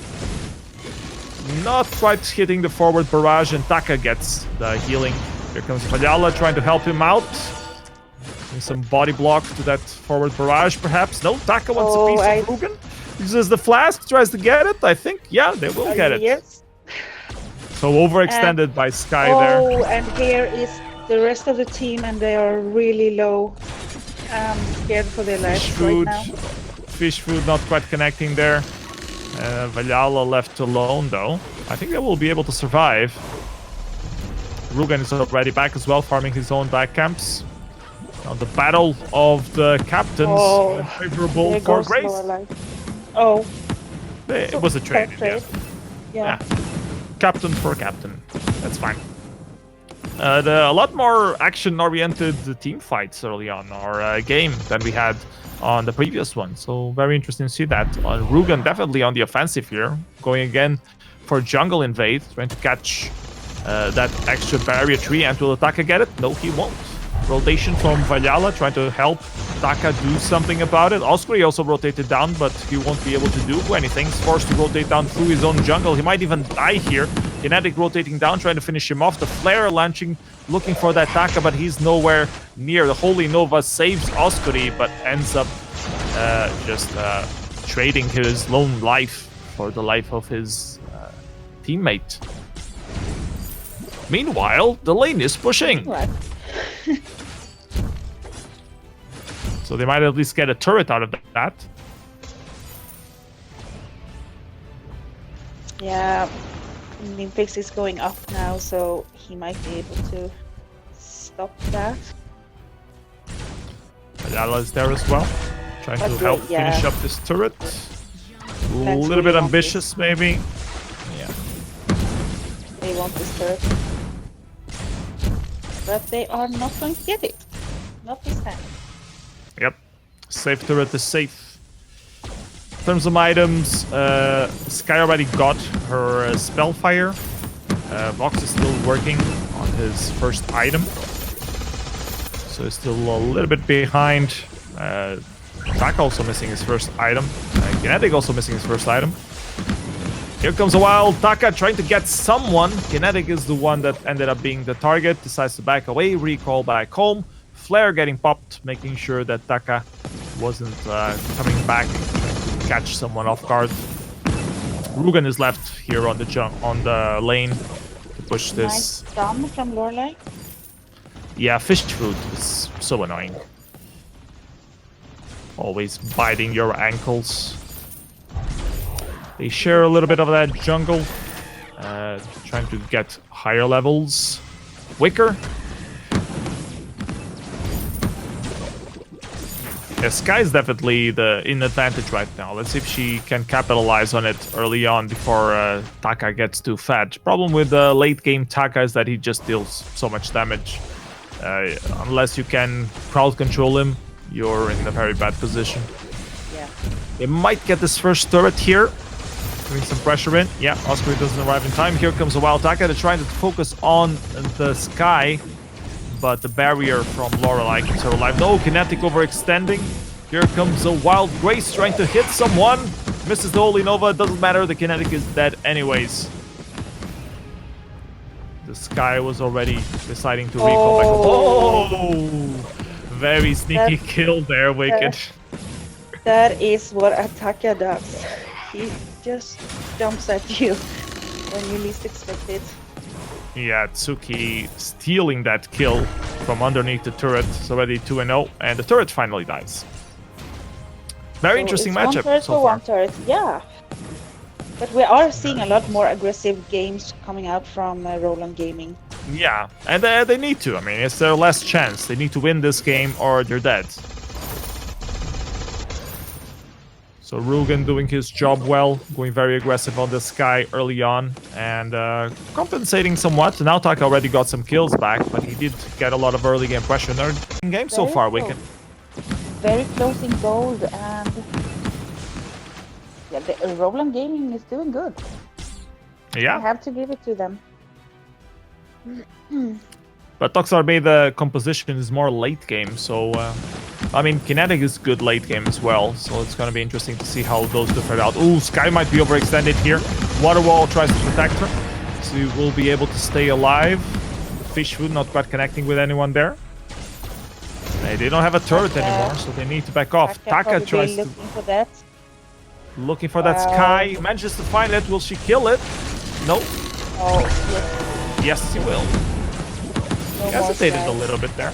Not quite hitting the forward barrage, and Taka gets the healing. Here comes Valjala trying to help him out. Doing some body block to that forward barrage, perhaps. No, Taka wants a piece of Rugen. Uses the flask, tries to get it. I think, yeah, they will get it. Yes. So overextended by Sky there. Oh, and here is the rest of the team, and they are really low. Scared for their lives right now. Fish food not quite connecting there. Valjala left alone, though. I think they will be able to survive. Rugen is already back as well, farming his own back camps. Now the battle of the captains, favorable for Grace. Oh. It was a trade. Yeah. Captain for captain. That's fine. A lot more action-oriented team fights early on our game than we had on the previous one. So very interesting to see that. Rugen definitely on the offensive here, going again for jungle invade, trying to catch that extra barrier tree. And will Taka get it? No, he won't. Rotation from Valjala, trying to help Taka do something about it. Osprey also rotated down, but he won't be able to do anything. He's forced to rotate down through his own jungle. He might even die here. Kinetic rotating down, trying to finish him off. The flare launching, looking for that Taka, but he's nowhere near. The Holy Nova saves Osprey, but ends up just trading his lone life for the life of his teammate. Meanwhile, the lane is pushing. What? So they might at least get a turret out of that. Yeah, Olympics is going up now, so he might be able to stop that. Valjala is there as well, trying to help finish up this turret. A little bit ambitious, maybe. Yeah. They want this turret. But they are not going to get it. Not this time. Yep. Safe turret is safe. In terms of items, Sky already got her Spellfire. Vox is still working on his first item. So he's still a little bit behind. Taka also missing his first item. Kinetic also missing his first item. Here comes a wild Taka trying to get someone. Kinetic is the one that ended up being the target. Decides to back away, recall back home. Flare getting popped, making sure that Taka wasn't coming back to catch someone off guard. Rugen is left here on the lane to push this. Nice stun from Lorelei. Yeah, fish food is so annoying. Always biting your ankles. They share a little bit of that jungle, trying to get higher levels. Wicker. Yeah, Sky's definitely in advantage right now. Let's see if she can capitalize on it early on before Taka gets too fat. Problem with the late game Taka is that he just deals so much damage. Unless you can crowd control him, you're in a very bad position. Yeah. They might get this first turret here. Putting some pressure in. Yeah, Osprey doesn't arrive in time. Here comes a wild Taka. They're trying to focus on the Sky, but the barrier from Lorelei keeps her alive. No, Kinetic overextending. Here comes a wild Grace trying to hit someone. Misses the Holy Nova. Doesn't matter. The Kinetic is dead anyways. The Sky was already deciding to recall back. Oh! Very sneaky kill there, Wicked. That is what Taka does. He just jumps at you when you least expect it. Yeah, Tsuki stealing that kill from underneath the turret. It's already 2-0, and the turret finally dies. Very interesting matchup so far. One turret, yeah. But we are seeing a lot more aggressive games coming out from Rowland Gaming. Yeah, and they need to. I mean, it's their last chance. They need to win this game or they're dead. So Rugen doing his job well, going very aggressive on the Sky early on, and compensating somewhat. Now Taka already got some kills back, but he did get a lot of early game pressure in game so far. We can very close in gold, and yeah, the Rowland Gaming is doing good. Yeah, I have to give it to them. But Armada composition is more late game, so I mean, Kinetic is good late game as well, so it's going to be interesting to see how those differ out. Ooh, Sky might be overextended here. Water Wall tries to protect her, so he will be able to stay alive. The fish food not quite connecting with anyone there. They don't have a turret anymore, so they need to back off. Taka tries to... Looking for that Sky. Manages to find it. Will she kill it? No. Oh, yes. Yes, she will. No hesitated a little bit there.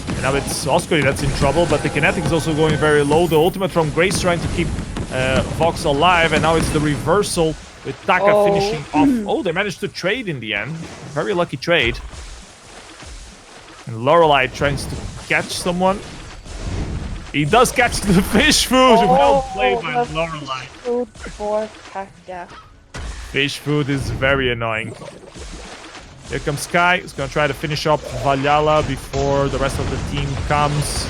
And now it's Oscary that's in trouble, but the kinetic is also going very low. The ultimate from Grace trying to keep Vox alive, and now it's the reversal with Taka finishing off. Oh, they managed to trade in the end. Very lucky trade. And Lorelei tries to catch someone. He does catch the fish food. Well played by Lorelei. Food for Taka. Fish food is very annoying. Here comes Sky. He's going to try to finish up Valjala before the rest of the team comes.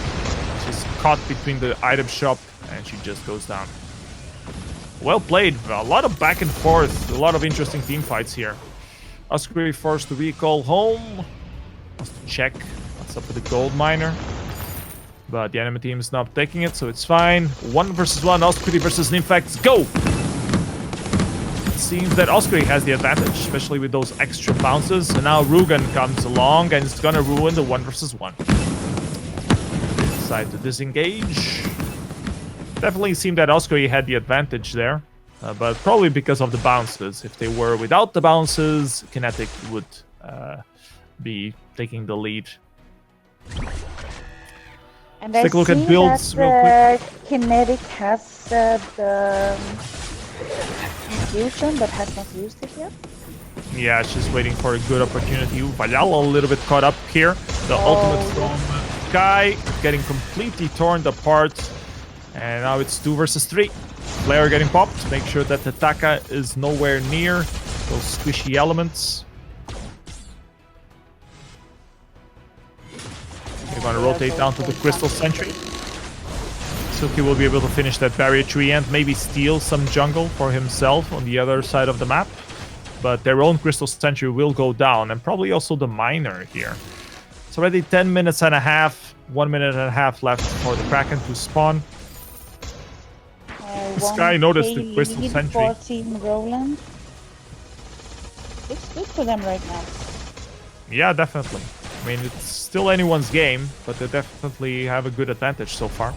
She's caught between the item shop and she just goes down. Well played. A lot of back and forth. A lot of interesting team fights here. Oscary forced to recall home. Wants to check what's up with the gold miner. But the enemy team is not taking it, so it's fine. 1 versus 1. Oscary versus Nymphax. Go! It seems that Oscary has the advantage, especially with those extra bounces. And now Rugen comes along and it's gonna ruin the 1 versus 1. They decide to disengage. Definitely seemed that Oscary had the advantage there. But probably because of the bounces. If they were without the bounces, Kinetic would be taking the lead. And let's take a look at builds real quick. Kinetic has the infusion but has not used it yet. Yeah, she's waiting for a good opportunity. Valjala a little bit caught up here. The ultimate from Sky getting completely torn apart. And now it's 2 versus 3. Flare getting popped. Make sure that the Taka is nowhere near those squishy elements. They're going to rotate down to the Crystal Sentry. Silky will be able to finish that barrier tree and maybe steal some jungle for himself on the other side of the map. But their own Crystal Sentry will go down, and probably also the miner here. It's already 10 minutes and a half, 1 minute and a half left for the Kraken to spawn. Sky noticed the Crystal Sentry. 14 Rowland. It's good for them right now. Yeah, definitely. I mean, it's still anyone's game, but they definitely have a good advantage so far.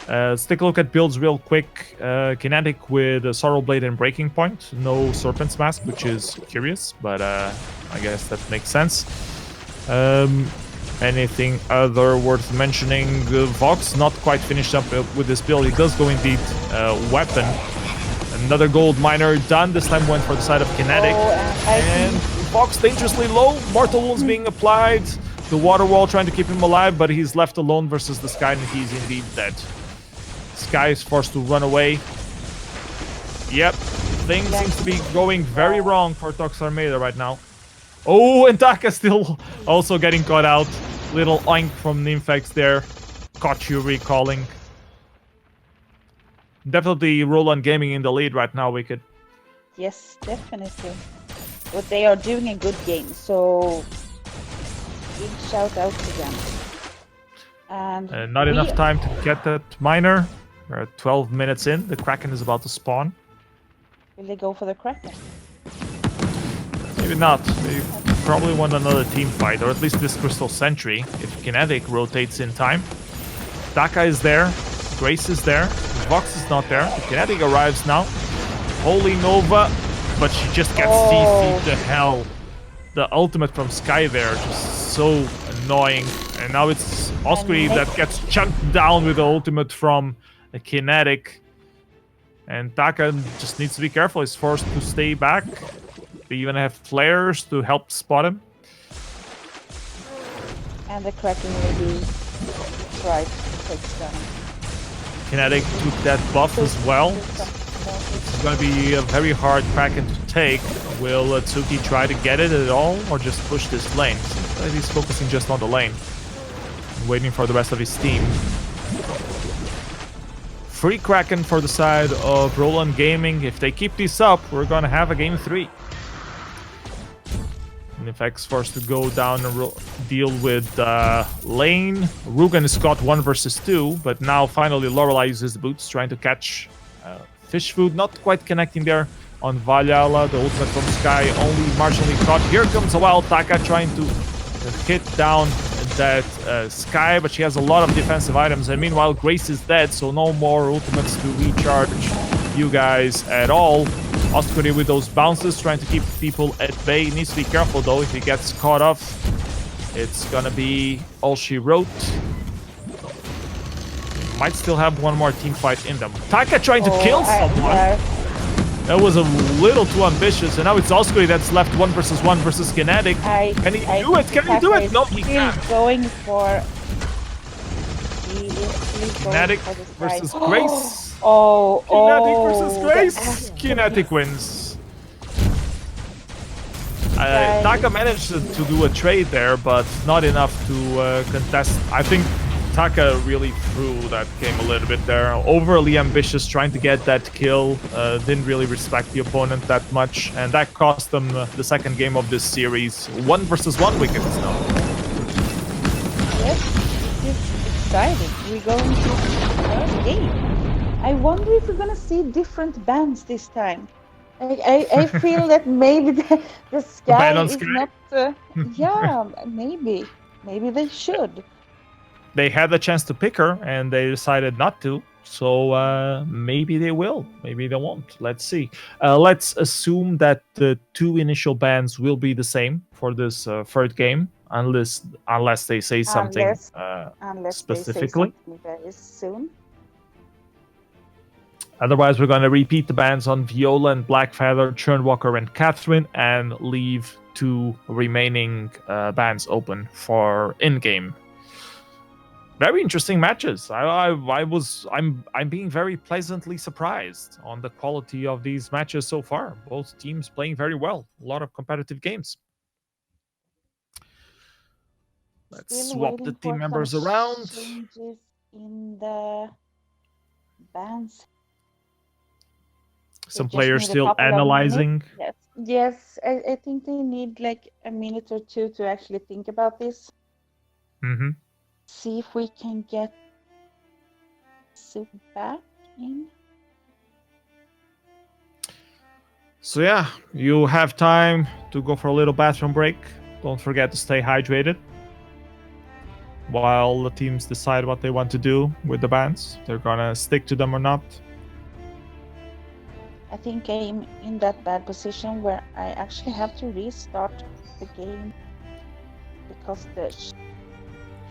Let's take a look at builds real quick. Kinetic with a Sorrow Blade and Breaking Point. No Serpent's Mask, which is curious, but I guess that makes sense. Anything other worth mentioning? Vox not quite finished up with this build. He does go indeed Weapon. Another gold miner done. This time went for the side of Kinetic. And Vox dangerously low. Mortal wounds being applied. The water wall trying to keep him alive, but he's left alone versus the Sky, and he's indeed dead. Sky is forced to run away. Yep, things seem to be going very wrong for Armada right now. Oh, and Taka still also getting caught out. Little oink from Nymphax there. Caught you recalling. Definitely Rowland Gaming in the lead right now, Wicked. Yes, definitely. But they are doing a good game, so big shout out to them. And not enough time to get that miner. We're 12 minutes in. The Kraken is about to spawn. Will they go for the Kraken? Maybe not. They probably want another team fight, or at least this Crystal Sentry, if Kinetic rotates in time. Taka is there. Grace is there. Vox is not there. Kinetic arrives now. Holy Nova, but she just gets CC'd to hell. The ultimate from Sky there, just so annoying. And now it's Oscary that gets chunked down with the ultimate from the Kinetic. And Taka just needs to be careful. He's forced to stay back. They even have flares to help spot him. And the Kraken will be right to take down. Kinetic took that buff as well. It's going to be a very hard Kraken to take. Will Tsuki try to get it at all, or just push this lane? He's focusing just on the lane, waiting for the rest of his team. Free Kraken for the side of Rowland Gaming. If they keep this up, we're going to have a game 3. Nifx forced to go down and deal with lane. Rugen has got 1 versus 2, but now finally Lorelei uses the boots, trying to catch fish food. Not quite connecting there on Valhalla. The ultimate from Sky only marginally caught. Here comes a wild Taka trying to hit down that Sky, but she has a lot of defensive items. And meanwhile, Grace is dead, so no more ultimates to recharge you guys at all. Oscuri with those bounces, trying to keep people at bay. He needs to be careful though. If he gets caught off, it's gonna be all she wrote. Might still have one more team fight in them. Taka trying to kill someone. That was a little too ambitious, and now it's Oscuri that's left 1 versus 1 versus Kinetic. Can he do it? Can he do it? No, he can't. Going for Kinetic versus Grace. Kinetic versus Grace. Kinetic wins. Taka managed to do a trade there, but not enough to contest. I think Taka really threw that game a little bit there. Overly ambitious, trying to get that kill. Didn't really respect the opponent that much, and that cost them the second game of this series. 1 versus 1 wickets now. Yes, it's exciting. We're going to the third game. I wonder if we're gonna see different bands this time. I feel that maybe the Sky is not. Yeah, maybe they should. They had the chance to pick her, and they decided not to. So maybe they will, maybe they won't. Let's see. Let's assume that the 2 initial bans will be the same for this third game, unless they say something specifically. They say something very soon. Otherwise, we're going to repeat the bans on Viola and Blackfeather, Churnwalker and Catherine, and leave 2 remaining bans open for in-game. Very interesting matches. I'm being very pleasantly surprised on the quality of these matches so far. Both teams playing very well. A lot of competitive games. Let's swap the team members around. Changes in the bands. Some players still analyzing. Yes. I think they need like a minute or 2 to actually think about this. Mm-hmm. See if we can get Sue back in. So yeah, you have time to go for a little bathroom break. Don't forget to stay hydrated while the teams decide what they want to do with the bans. They're gonna stick to them or not. I think I'm in that bad position where I actually have to restart the game because the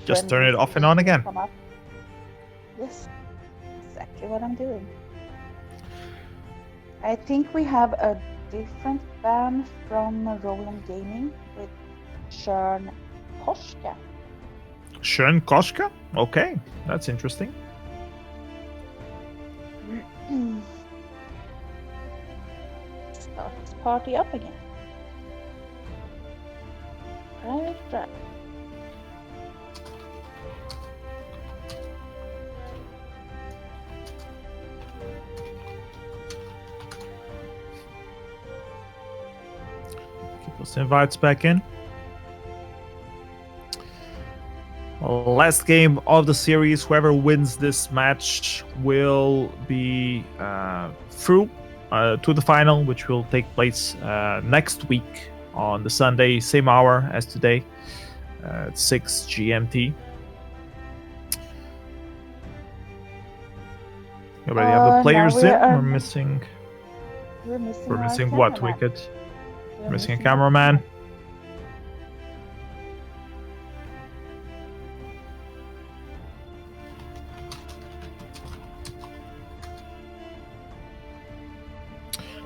just turn it off and on again. Yes, exactly what I'm doing. I think we have a different ban from Rowland Gaming with Shern Koshka. Shern Koshka? Okay, that's interesting. Start this party up again. Right. Those invites back in. Last game of the series. Whoever wins this match will be through to the final, which will take place next week on the Sunday, same hour as today, at 6 GMT. You already have the players in. We're missing what, Wicked? We're missing a cameraman.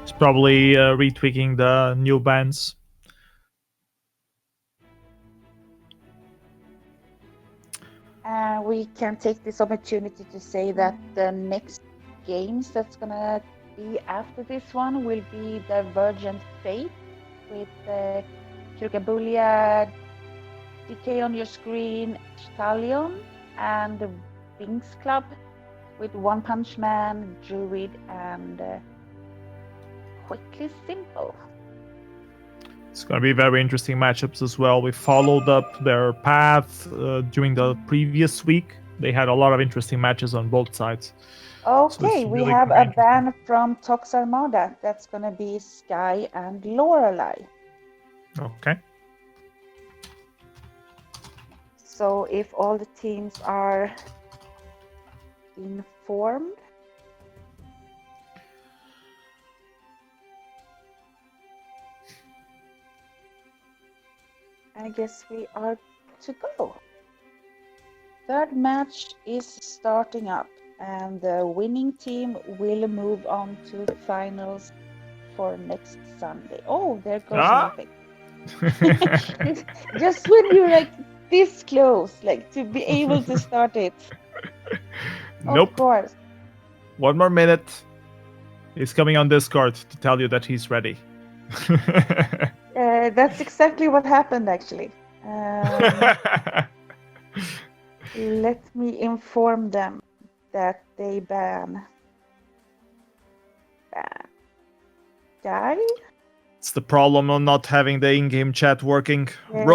It's probably retweaking the new bans. We can take this opportunity to say that the next games that's gonna be after this one will be Divergent Fate with Kirkabulia, DK on your screen, Stallion, and the WinxClub with One Punch Man, Druid, and Quickly Simple. It's going to be very interesting matchups as well. We followed up their path during the previous week. They had a lot of interesting matches on both sides. Okay, we have a ban from Tox Armada. That's going to be Sky and Lorelei. Okay. So if all the teams are informed. I guess we are to go. Third match is starting up, and the winning team will move on to finals for next Sunday. Oh, there goes nothing. Just when you're like this close, like to be able to start it. Nope. Of course. 1 more minute. He's coming on Discord to tell you that he's ready. That's exactly what happened, actually. Let me inform them that they ban Guy. It's the problem of not having the in-game chat working. Yes.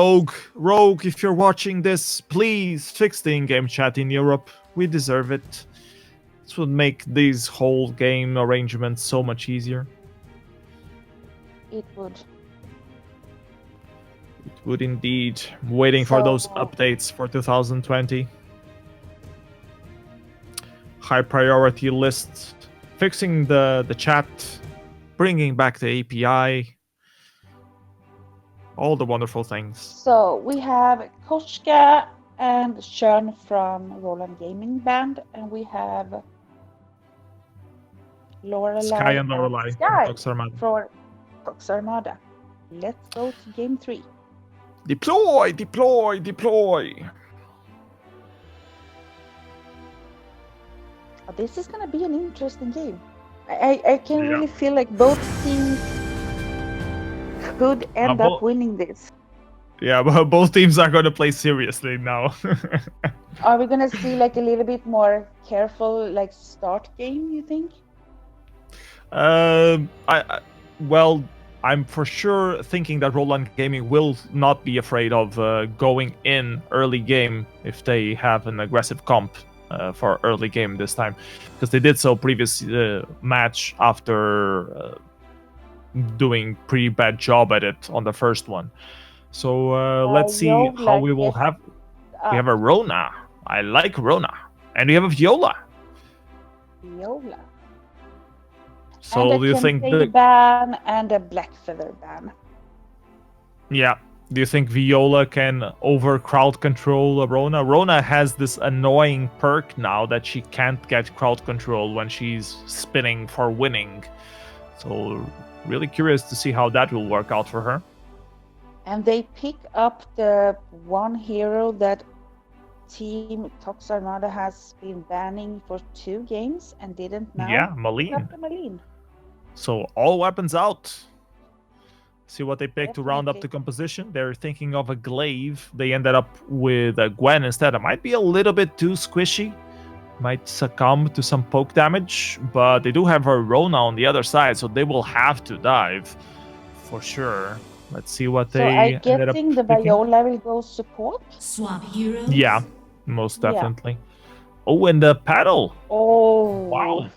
Rogue, if you're watching this, please fix the in-game chat in Europe. We deserve it. This would make these whole game arrangements so much easier. It would. It would indeed. Waiting for those updates for 2020. High priority lists. Fixing the chat. Bringing back the API. All the wonderful things. So we have Koshka and Shern from Rowland Gaming Band, and we have Lorelei Sky and Lorelei for Tox Armada. Let's go to game 3. Deploy! Oh, this is gonna be an interesting game. I can really feel like both teams could end up winning this. Yeah, but both teams are going to play seriously now. Are we gonna see like a little bit more careful like start game, you think? I'm for sure thinking that Rowland Gaming will not be afraid of going in early game if they have an aggressive comp for early game this time, because they did so previous match after doing pretty bad job at it on the first one. So let's see how we will have. We have a Rona. I like Rona, and we have a Viola. So and do you think the ban and a black feather ban? Yeah. Do you think Viola can over crowd control Rona? Rona has this annoying perk now that she can't get crowd control when she's spinning for winning. So really curious to see how that will work out for her. And they pick up the one hero that Team Tox Armada has been banning for 2 games and didn't now. Yeah, Malene. So all weapons out. See what they pick to round up the composition. They're thinking of a glaive. They ended up with a Gwen instead. It might be a little bit too squishy. Might succumb to some poke damage. But they do have a Rona on the other side, so they will have to dive. For sure. Let's see what they ended up picking. So I'm guessing the Viola will go support? Swap heroes? Yeah, most definitely. Yeah. Oh, and the Paddle. Oh. Wow.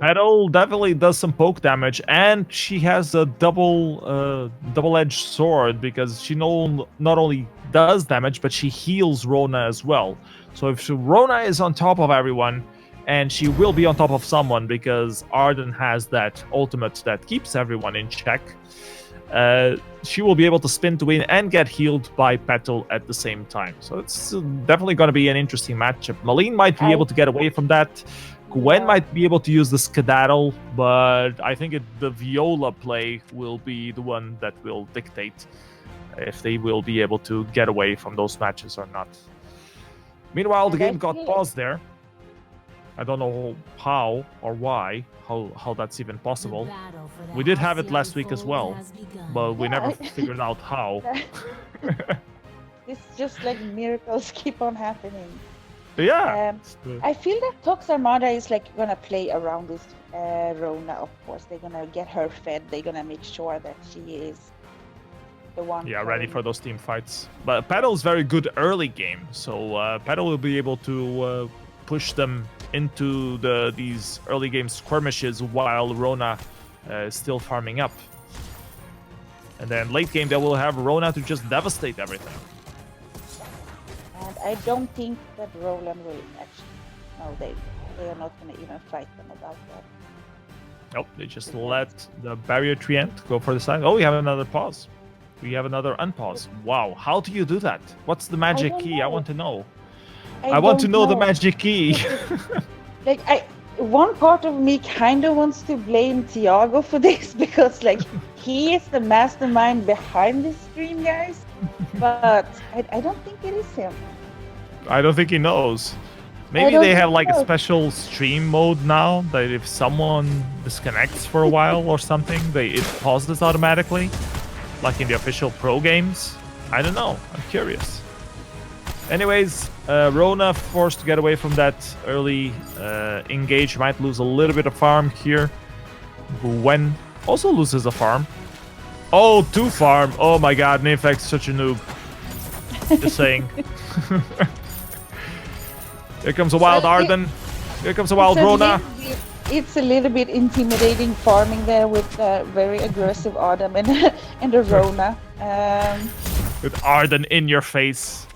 Petal definitely does some poke damage, and she has a double-edged sword because she not only does damage, but she heals Rona as well. So if Rona is on top of everyone, and she will be on top of someone because Arden has that ultimate that keeps everyone in check, she will be able to spin to win and get healed by Petal at the same time. So it's definitely going to be an interesting matchup. Malene might be able to get away from that. Gwen might be able to use the skedaddle, but I think the Viola play will be the one that will dictate if they will be able to get away from those matches or not. Meanwhile, the And I game got feel paused there. I don't know how or why, how that's even possible. We did have it last week as well, but we never figured out how. It's just like miracles keep on happening. Yeah. I feel that Tox Armada is like gonna play around this Rona, of course. They're gonna get her fed. They're gonna make sure that she is the one. Yeah, ready for those team fights. But Paddle is very good early game, so Paddle will be able to push them into these early game skirmishes while Rona is still farming up. And then late game, they will have Rona to just devastate everything. And I don't think that Rowland will actually. No, they are not going to even fight them about that. Nope, they just let the barrier treant go for the side. Oh, we have another pause. We have another unpause. Wow, how do you do that? What's the magic key? I want to know. I want to know the magic key. Like, one part of me kind of wants to blame Thiago for this because, like, he is the mastermind behind this stream, guys. But I don't think it is him. I don't think he knows. Maybe they have like a special stream mode now that if someone disconnects for a while or something, it pauses automatically, like in the official pro games. I don't know. I'm curious. Anyways, Rona forced to get away from that early engage. Might lose a little bit of farm here. Gwen also loses a farm. Oh, 2 farm. Oh my god, Nifx, such a noob. Just saying. Here comes a wild Arden. Here comes a wild Rona. It's a little bit intimidating farming there with a very aggressive Arden and a Rona. With Arden in your face.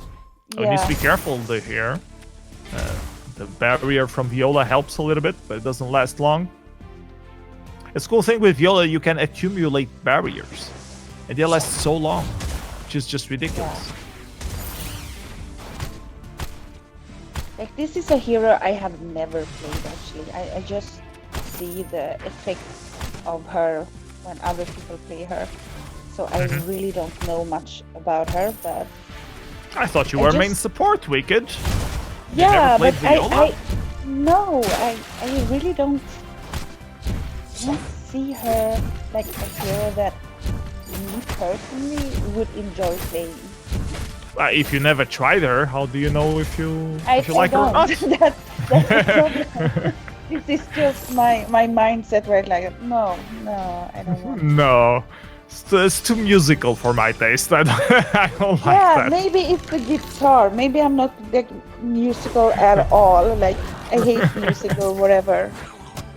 Oh, needs to be careful here. The barrier from Viola helps a little bit, but it doesn't last long. It's a cool thing with Viola, you can accumulate barriers. And they last so long, which is just ridiculous. Yeah. Like, this is a hero I have never played, actually. I just see the effects of her when other people play her. So I really don't know much about her, but... I thought you were main support, Wicked. Yeah, but I really don't see her like a hero that me personally would enjoy playing. If you never tried her, how do you know if you like her or not? That's the problem. This is just my mindset, right? Like, no, I don't want. No. It's too musical for my taste. I don't like that. Yeah, maybe it's the guitar. Maybe I'm not like musical at all. Like, I hate music or whatever.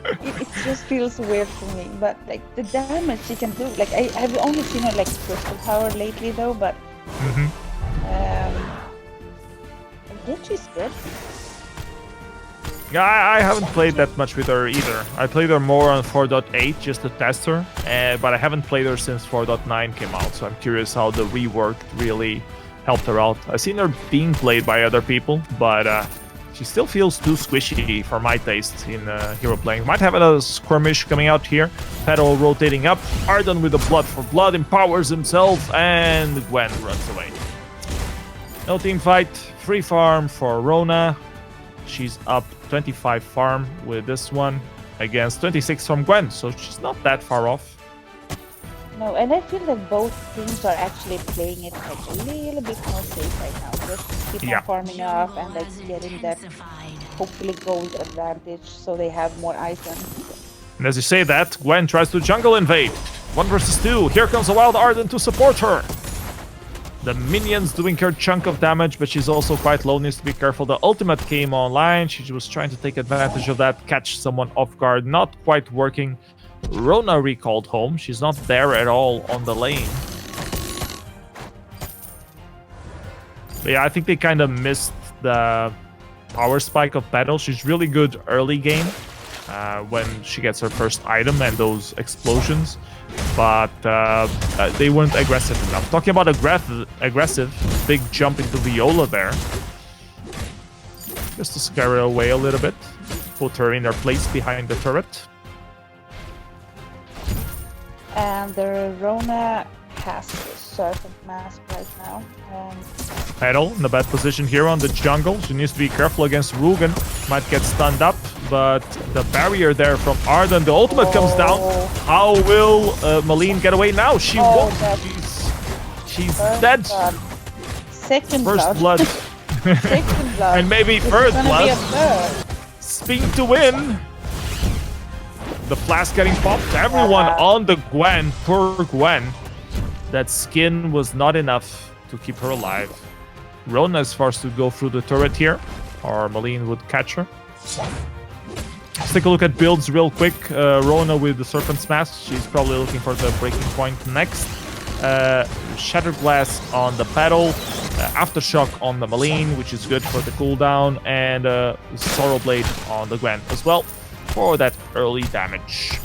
It just feels weird for me. But like the damage she can do, like I've only seen her like crystal power lately though. But I guess she's good. Yeah, I haven't played that much with her either. I played her more on 4.8 just to test her, but I haven't played her since 4.9 came out, so I'm curious how the rework really helped her out. I've seen her being played by other people, but she still feels too squishy for my taste in hero playing. Might have a skirmish coming out here. Petal rotating up. Arden with the blood for blood empowers himself, and Gwen runs away. No team fight. Free farm for Rona. She's up 25 farm with this one against 26 from Gwen, so she's not that far off. No, and I feel that both teams are actually playing it like a little bit more safe right now. Just keep on farming up and like getting that hopefully gold advantage so they have more items. And as you say that, Gwen tries to jungle invade. 1 versus 2. Here comes a wild Arden to support her. The minions doing her chunk of damage, but she's also quite low, needs to be careful. The ultimate came online. She was trying to take advantage of that, catch someone off guard. Not quite working. Rona recalled home. She's not there at all on the lane. But yeah, I think they kind of missed the power spike of battle. She's really good early game when she gets her first item and those explosions. But they weren't aggressive enough. Talking about aggressive, big jump into Viola there. Just to scare her away a little bit. Put her in her place behind the turret. And the Rona has this. Serpent Mask right now. Petal in a bad position here on the jungle. She needs to be careful against Rugen. Might get stunned up, but the barrier there from Arden, the ultimate comes down. How will Malene get away now? She won't. She's dead. Blood. Second First blood. blood. Second blood. And maybe This is third gonna blood. be a third. Spin to win. The flask getting popped. Everyone on the Gwen. Poor Gwen. That skin was not enough to keep her alive. Rona is forced to go through the turret here, or Malene would catch her. Let's take a look at builds real quick. Rona with the Serpent's Mask. She's probably looking for the breaking point next. Shattered Glass on the Petal. Aftershock on the Malene, which is good for the cooldown. And Sorrow Blade on the Gwen as well for that early damage.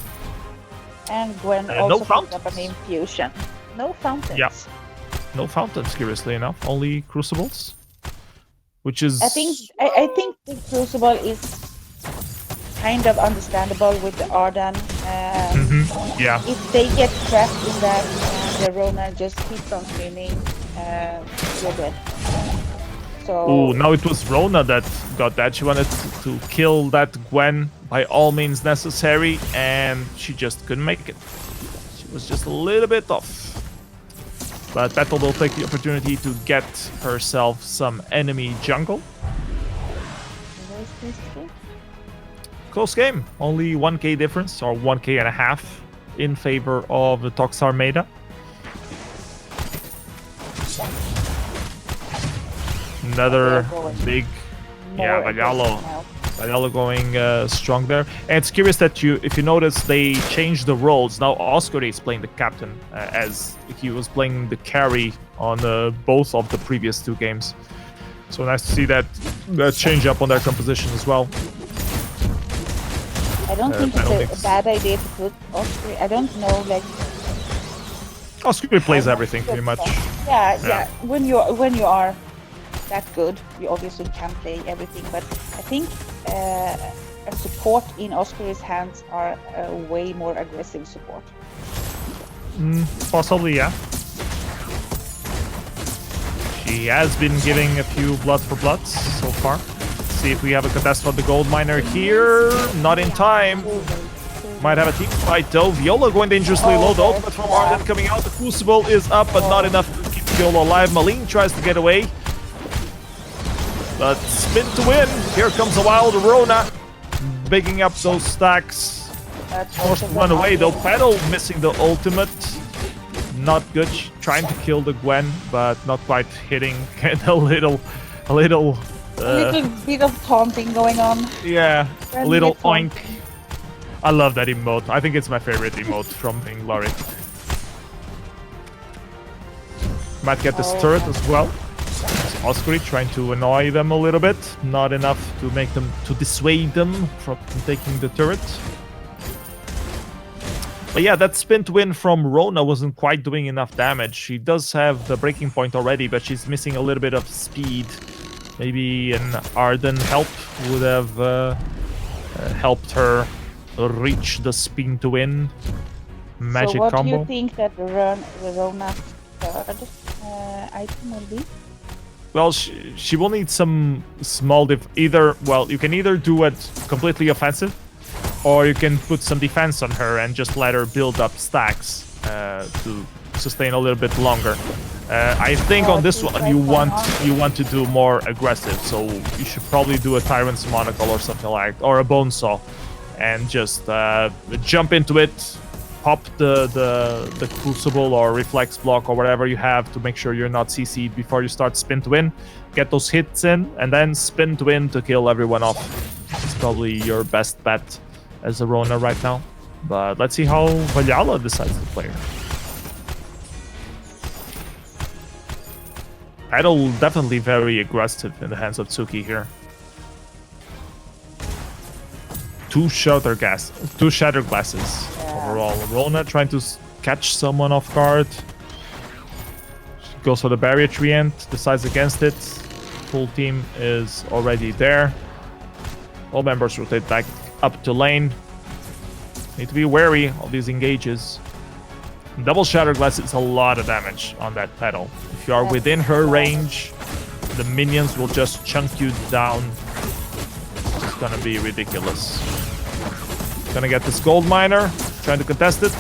And Gwen no also picked up an infusion. No fountains. Yeah. No fountains, curiously enough. Only crucibles. Which is... I think the Crucible is kind of understandable with the Arden. Yeah. If they get trapped in that and the Rona just keeps on spinning, you're dead. So... Ooh, now it was Rona that got that. She wanted to kill that Gwen by all means necessary, and she just couldn't make it. She was just a little bit off. But Petal will take the opportunity to get herself some enemy jungle. Close game. Only 1k difference, or 1k and a half in favor of the Tox Armada. Another big... Yeah, Vainglory going strong there. And it's curious that if you notice, they changed the roles. Now Oscar is playing the captain, as he was playing the carry on both of the previous two games. So nice to see that change up on their composition as well. I don't think it's a bad idea to put Oscar. I don't know, like... Oscar plays everything pretty much. Yeah. When you are that good, you obviously can play everything, but I think a support in Oscar's hands are a way more aggressive support. Possibly, yeah. She has been giving a few blood for bloods so far. Let's see if we have a contest on the gold miner here. Not in time. Might have a team fight though. Viola going dangerously low. The ultimate from Arden coming out. The Crucible is up, but not enough to keep Viola alive. Malene tries to get away. But spin to win. Here comes a wild Rona. Bigging up those stacks. Forced to run away though. Petal missing the ultimate. Not good. Trying to kill the Gwen, but not quite hitting. a little bit of taunting going on. Yeah, a little oink. I love that emote. I think it's my favorite emote from Vainglory. Might get this turret as well. Oscar trying to annoy them a little bit. Not enough to make them, to dissuade them from taking the turret. But yeah, that spin to win from Rona wasn't quite doing enough damage. She does have the breaking point already, but she's missing a little bit of speed. Maybe an Arden help would have helped her reach the spin to win magic combo. So what do you think that the Rona's third item will be? Well, she will need some small you can either do it completely offensive, or you can put some defense on her and just let her build up stacks to sustain a little bit longer. I think on this one you want to do more aggressive, so you should probably do a Tyrant's Monocle or something like, or a Bone Saw, and just jump into it, pop the Crucible or Reflex Block or whatever you have to make sure you're not CC'd before you start spin to win. Get those hits in, and then spin to win to kill everyone off. It's probably your best bet as a Rona right now. But let's see how Valjala decides to play her. Petal definitely very aggressive in the hands of Tsuki here. Two Shattered Glasses overall. Rona trying to catch someone off guard. She goes for the barrier treant, decides against it. Full team is already there. All members rotate back up to lane. Need to be wary of these engages. Double Shattered Glass is a lot of damage on that Petal. If you are within her range, the minions will just chunk you down. It's gonna be ridiculous. Gonna get this gold miner, trying to contest it.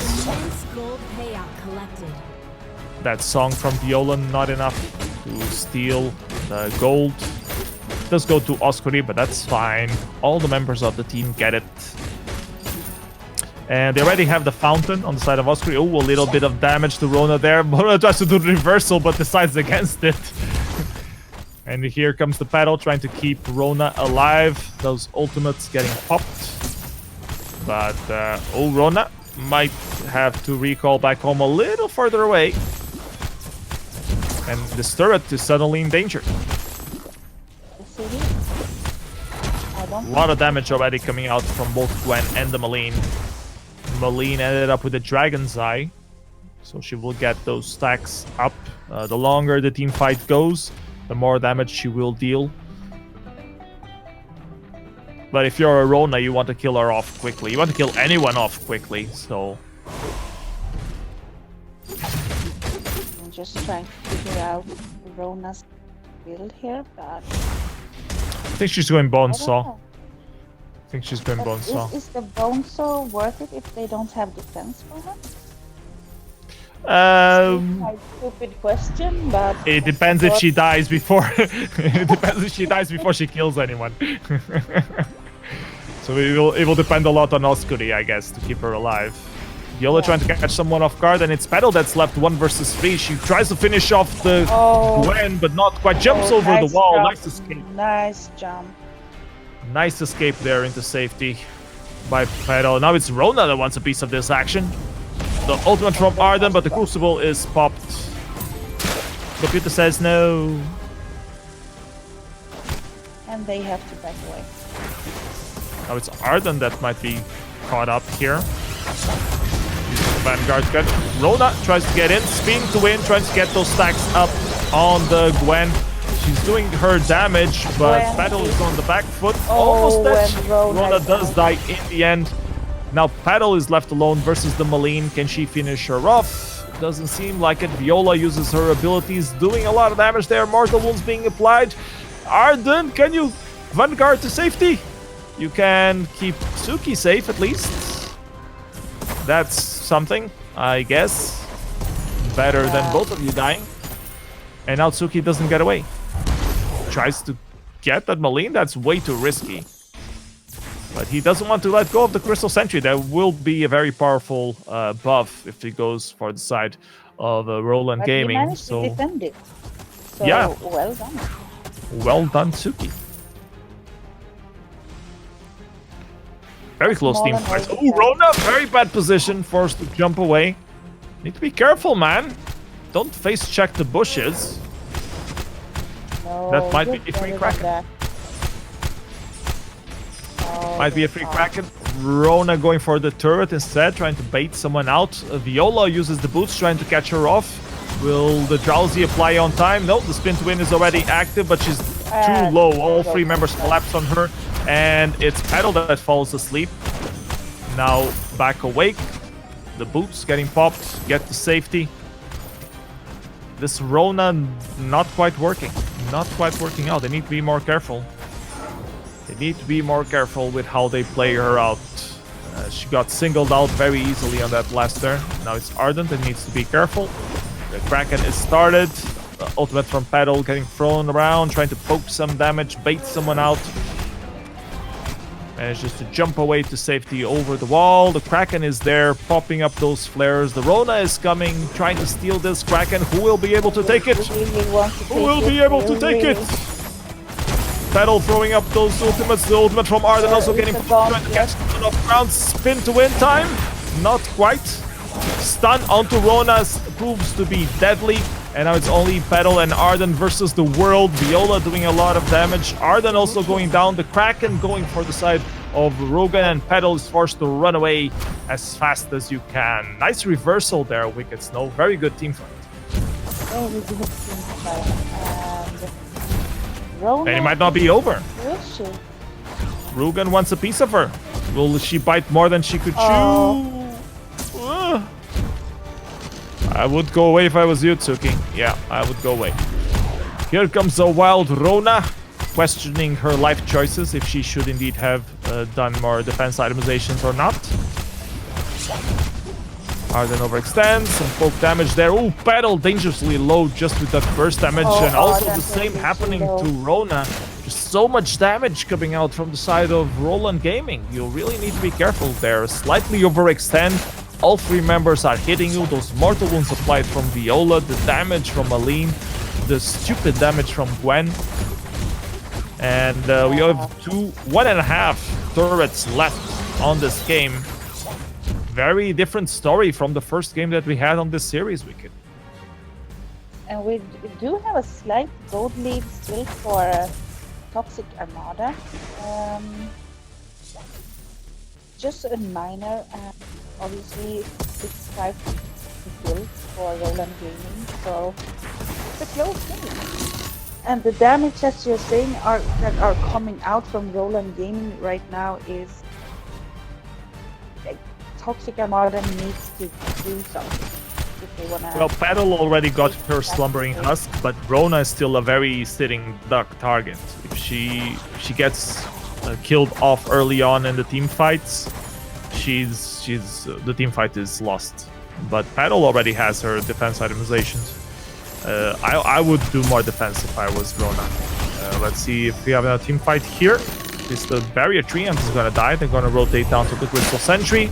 Gold payout collected. That song from Viola, not enough to steal the gold. It does go to Oscuri, but that's fine. All the members of the team get it. And they already have the fountain on the side of Oscuri. Oh, a little bit of damage to Rona there. Rona tries to do the reversal, but decides against it. And here comes the Petal trying to keep Rona alive. Those ultimates getting popped. But, oh, Rona might have to recall back home a little further away. And this turret is suddenly in danger. A lot of damage already coming out from both Gwen and the Maline. Maline ended up with a Dragon's Eye, so she will get those stacks up. The longer the team fight goes, the more damage she will deal. But if you're a Rona, you want to kill her off quickly. You want to kill anyone off quickly, so... I'm just trying to figure out Rona's build here, but... I think she's going Bonesaw. I think she's going Bonesaw. Is the Bonesaw worth it if they don't have defense for her? My stupid question, but... It depends if she dies before... It depends if she dies before she kills anyone. So it will depend a lot on Oscuri, I guess, to keep her alive. Viola trying to catch someone off guard, and it's Petal that's left 1 versus 3. She tries to finish off the Gwen, but not quite. Jumps over the wall. Jump. Nice escape. Nice jump. Nice escape there into safety by Petal. Now it's Rona that wants a piece of this action. The ultimate from Arden, but the Crucible is popped. Computer says no. And they have to back away. Now it's Arden that might be caught up here. Vanguard gun. Rona tries to get in, spin to win, tries to get those stacks up on the Gwen. She's doing her damage, but Petal is on the back foot. Almost dead. Rona does die in the end. Now Petal is left alone versus the Maline. Can she finish her off? Doesn't seem like it. Viola uses her abilities, doing a lot of damage there. Mortal wounds being applied. Arden, can you Vanguard to safety? You can keep Suki safe at least. That's something, I guess. Better than both of you dying. And now Suki doesn't get away. Tries to get that Maline. That's way too risky. But he doesn't want to let go of the Crystal Sentry. That will be a very powerful buff if he goes for the side of Rowland Gaming. He managed to defend it. So, yeah. Well done. Well done, Suki. Very close team fight. Oh, Rona, very bad position, forced to jump away. Need to be careful, man. Don't face check the bushes. No, that might be a free Kraken. Might be a free Kraken. Rona going for the turret instead, trying to bait someone out. Viola uses the boots, trying to catch her off. Will the Drowsy apply on time? No, the spin to win is already active, but she's too low. All 3 members collapse on her. And it's Petal that falls asleep. Now back awake. The boots getting popped. Get to safety. This Rona not quite working. Not quite working out. They need to be more careful. They need to be more careful with how they play her out. She got singled out very easily on that last turn. Now it's Ardent that needs to be careful. The Kraken is started. Ultimate from Petal getting thrown around. Trying to poke some damage. Bait someone out. Manages to jump away to safety over the wall. The Kraken is there, popping up those flares. The Rona is coming, trying to steal this Kraken. Who will be able to take it? Who will be able to take it? Petal throwing up those ultimates. The ultimate from Arden also getting trying to catch them off ground. Spin to win time. Not quite. Stun onto Rona's proves to be deadly. And now it's only Petal and Arden versus the world. Viola doing a lot of damage. Arden also going down. The Kraken going for the side of Rogan, and Petal is forced to run away as fast as you can. Nice reversal there, Wicked Snow. Very good team fight. Very good team fight. And it might not be over. Is she? Rogan wants a piece of her. Will she bite more than she could chew? I would go away if I was you, Tsuki. Yeah, I would go away. Here comes a wild Rona, questioning her life choices, if she should indeed have done more defense itemizations or not. Arden overextends, some poke damage there. Ooh, Petal dangerously low just with that burst damage, and also the same happening to Rona. Just so much damage coming out from the side of Rowland Gaming. You really need to be careful there. Slightly overextend. All three members are hitting you. Those mortal wounds applied from Viola, the damage from Aline, the stupid damage from Gwen. And we have 1.5 turrets left on this game. Very different story from the first game that we had on this series, Wicked. And we do have a slight gold lead still for Toxic Armada. Just a minor, obviously 6-5 to kill for Rowland Gaming, so it's a close game. And the damage, as you're saying, that are coming out from Rowland Gaming right now is like Toxic Armada needs to do something if they wanna. Well, Petal already got her Slumbering Husk, but Rona is still a very sitting duck target. If she gets killed off early on in the team fights, the team fight is lost. But Petal already has her defense itemizations. I would do more defense if I was Rona. Let's see if we have a team fight here. Is the barrier treant is gonna die. They're gonna rotate down to the Crystal Sentry.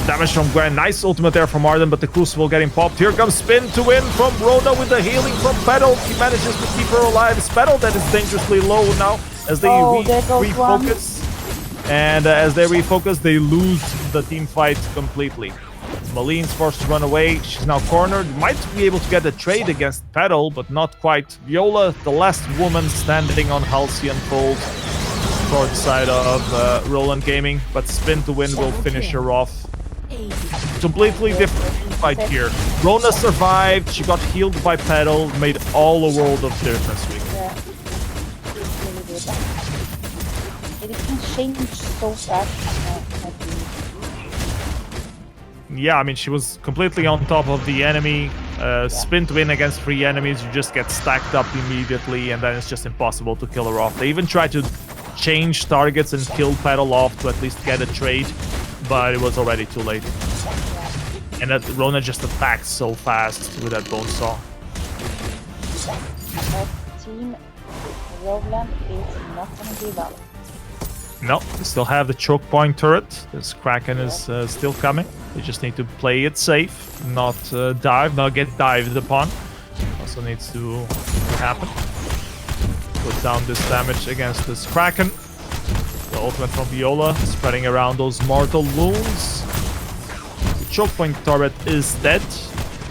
Damage from Gwen. Nice ultimate there from Arden, but the Crucible getting popped. Here comes Spin to win from Rona with the healing from Petal. He manages to keep her alive. It's Petal that is dangerously low now as they refocus. And as they refocus, they lose the team fight completely. Maline's forced to run away. She's now cornered. Might be able to get a trade against Petal, but not quite. Viola, the last woman standing on Halcyon Fold for the side of Rowland Gaming, but Spin to win will finish her off. Completely different fight here. Rona survived. She got healed by Petal. Made all a world of difference. Yeah. It can change so fast. Yeah, I mean, she was completely on top of the enemy. Spin to win against 3 enemies, you just get stacked up immediately, and then it's just impossible to kill her off. They even tried to change targets and kill Petal off to at least get a trade, but it was already too late. And that Rona just attacked so fast with that bone saw. Team Rowland is not going to give up. No, they still have the choke point turret. This Kraken is still coming. They just need to play it safe, not not get dived upon. Also needs to happen. Put down this damage against this Kraken. The ultimate from Viola, spreading around those mortal wounds. The choke point turret is dead.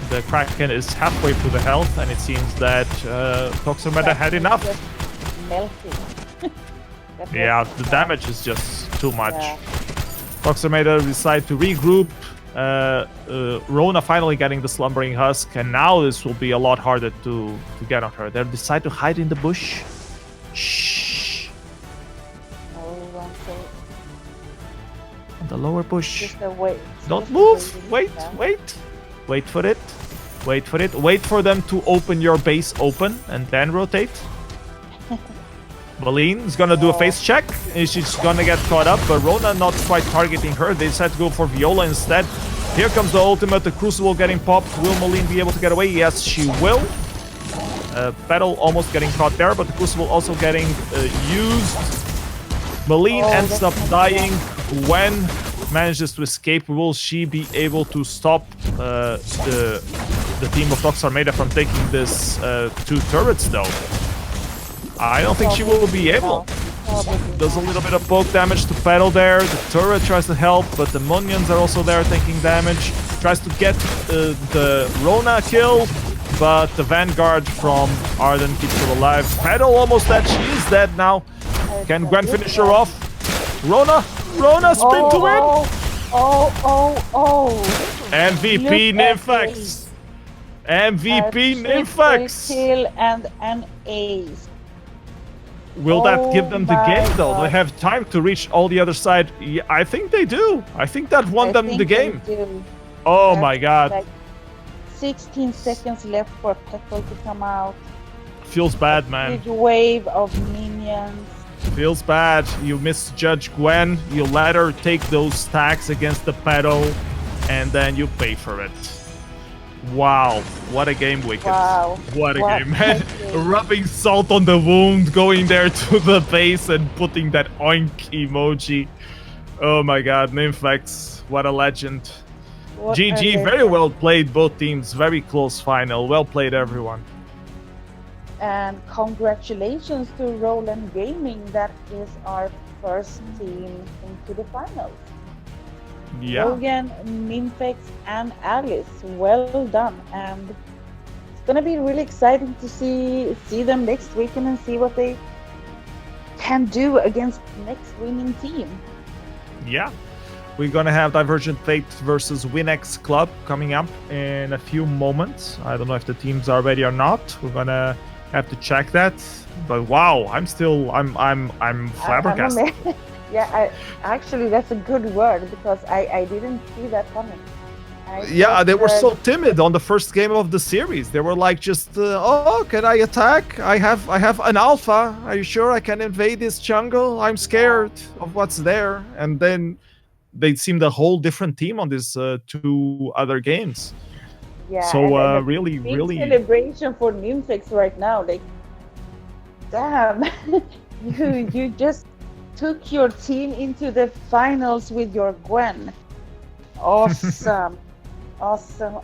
The Kraken is halfway through the health, and it seems that Toxic Armada had enough. Melting. Yeah, the damage is just too much. Toxic Armada decide to regroup. Rona finally getting the Slumbering Husk, and now this will be a lot harder to get on her. They decide to hide in the bush. Shh. On the lower bush. Don't move. Wait. Wait for it. Wait for it. Wait for them to open your base open, and then rotate. Valine is gonna do a face check, and she's gonna get caught up, but Rona not quite targeting her. They decide to go for Viola instead. Here comes the ultimate, the Crucible getting popped. Will Maline be able to get away? Yes, she will. Petal almost getting caught there, but the Crucible also getting used. Maline ends up dying. Gwen manages to escape. Will she be able to stop the team of Toxic Armada from taking this 2 turrets though? I don't think she will be able. Does a little bit of poke damage to Petal there. The turret tries to help, but the minions are also there taking damage. Tries to get the Rona kill, but the Vanguard from Arden keeps her alive. Petal almost dead. She is dead now. Can Gwen finish her off? Rona spin to win. MVP Nymphax. MVP Nymphax. Kill and an ace. Will that give them the game, though? Do they have time to reach all the other side? Yeah, I think they do. I think that won them the game. Oh my god. Like 16 seconds left for Petal to come out. Feels bad, man. Big wave of minions. Feels bad. You misjudge Gwen. You let her take those stacks against the Petal, and then you pay for it. Wow, what a game, Wicked. Wow. What a game, man. Rubbing salt on the wound, going there to the base and putting that oink emoji. Oh my god, Nymphex, what a legend. What GG, a very well played, both teams. Very close final. Well played, everyone. And congratulations to Rowland Gaming. That is our first team into the finals. Yeah. Logan, Nymphex, and Alice. Well done. And it's gonna be really exciting to see them next weekend and see what they can do against the next winning team. Yeah. We're gonna have Divergent Fate versus WinxClub coming up in a few moments. I don't know if the teams are ready or not. We're gonna have to check that. But wow, I'm flabbergasted. Yeah, actually that's a good word because I didn't see that coming. Yeah, they were so timid on the first game of the series. They were like, just, oh, can I attack? I have an alpha. Are you sure I can invade this jungle? I'm scared of what's there. And then they seemed a whole different team on these 2 other games. Yeah. So and really celebration for Nymphex right now. Like, damn, you just took your team into the finals with your Gwen. Awesome. Awesome.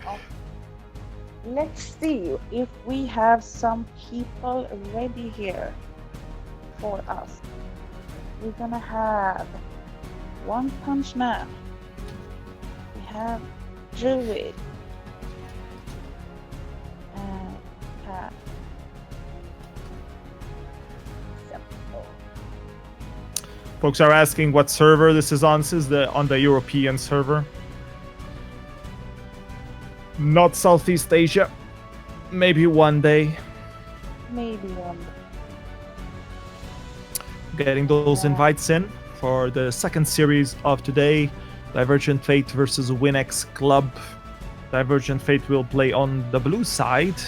Let's see if we have some people ready here for us. We're gonna have One Punch Man. We have Druid. And have Folks are asking what server this is on. This is on the European server. Not Southeast Asia. Maybe one day. Maybe one. Getting those invites in for the second series of today. Divergent Fate versus WinxClub. Divergent Fate will play on the blue side.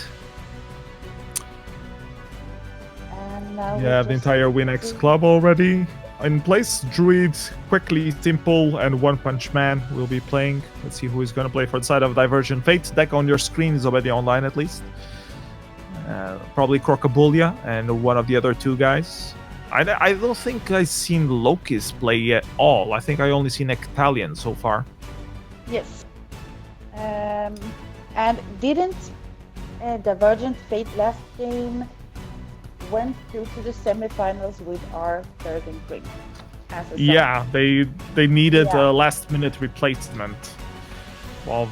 And now You have the entire WinxClub already in place. Druid, Quickly, Simple, and One Punch Man will be playing. Let's see who is going to play for the side of Divergent Fate. Deck on your screen is already online at least. Probably Crocobulia and one of the other 2 guys. I don't think I've seen Locust play at all. I think I only seen Ectalion so far. Yes. And didn't Divergent Fate last game went through to the semifinals with our third and ring? Yeah, they needed a last-minute replacement of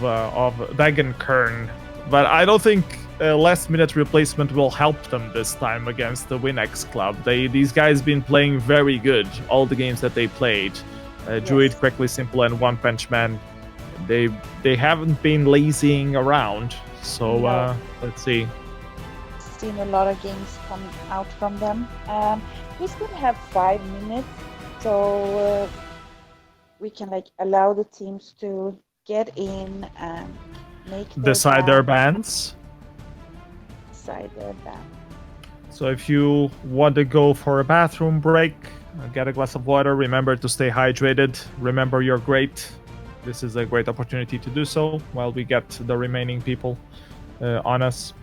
Dagenkern, but I don't think a last-minute replacement will help them this time against the WinxClub. These guys been playing very good all the games that they played. Druid, Quickly, Simple, and One Punch Man. They haven't been lazying around, so let's see. Seen a lot of games coming out from them. We're gonna have 5 minutes, so we can allow the teams to get in and decide their bans. So if you want to go for a bathroom break, get a glass of water, remember to stay hydrated. Remember you're great. This is a great opportunity to do so while we get the remaining people on us.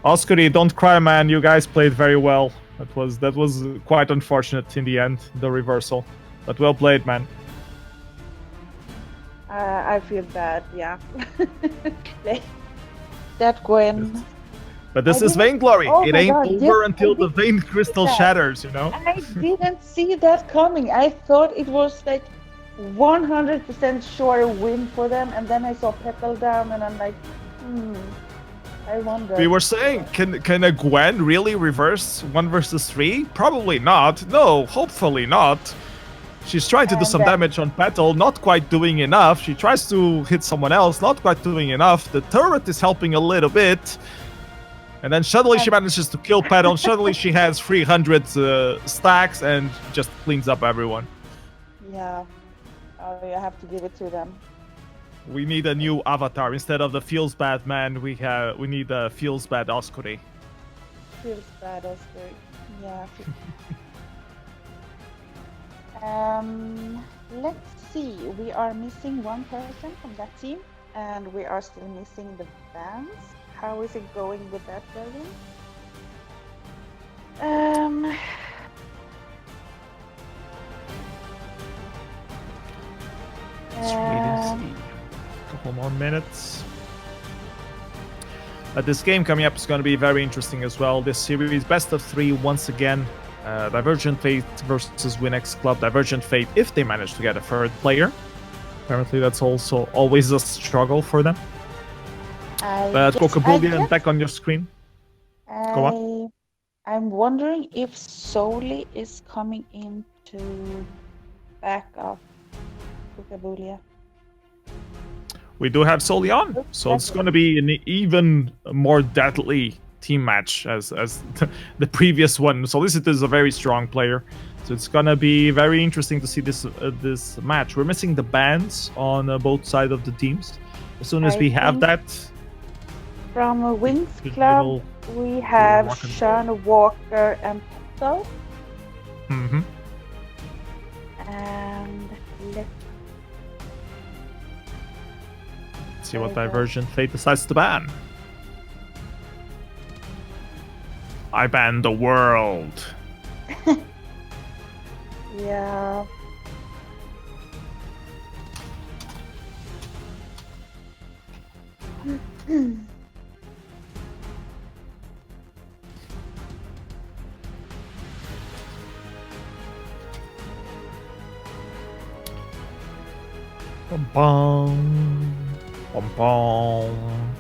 Oscary, don't cry, man. You guys played very well. That was quite unfortunate in the end, the reversal. But well played, man. I feel bad, yeah. That Gwen. But this is Vainglory. Oh it ain't over until the Vein Crystal shatters, you know? I didn't see that coming. I thought it was 100% sure win for them, and then I saw Petal down, and I'm like, I wonder. We were saying, can a Gwen really reverse 1 versus 3? Probably not. No, hopefully not. She's trying to do some damage on Petal, not quite doing enough. She tries to hit someone else, not quite doing enough. The turret is helping a little bit. And then suddenly she manages to kill Petal. Suddenly she has 300 stacks and just cleans up everyone. Yeah. Oh, you have to give it to them. We need a new avatar. Instead of the feels bad man, we need a feels bad Oscuri. Feels bad, Oscar. Yeah. Let's see. We are missing one person from that team, and we are still missing the bands. How is it going with that building? Let's wait and see. A couple more minutes. This game coming up is going to be very interesting as well. This series, best of 3 once again. Divergent Fate versus WinxClub. Divergent Fate, if they manage to get a third player. Apparently that's also always a struggle for them. But Kokabulian, back on your screen. Go on. I'm wondering if Soli is coming in to back up Kokabulia. We do have Soli on, so it's going to be an even more deadly team match as the previous one. Solicit is a very strong player, so it's going to be very interesting to see this match. We're missing the bans on both sides of the teams. As soon as we have that, from WinxClub, we have Sean Walker and Petto. Mm-hmm. And let's see what Divergent Fate decides to ban. I ban the world. Yeah. Bum bum. Bum bum.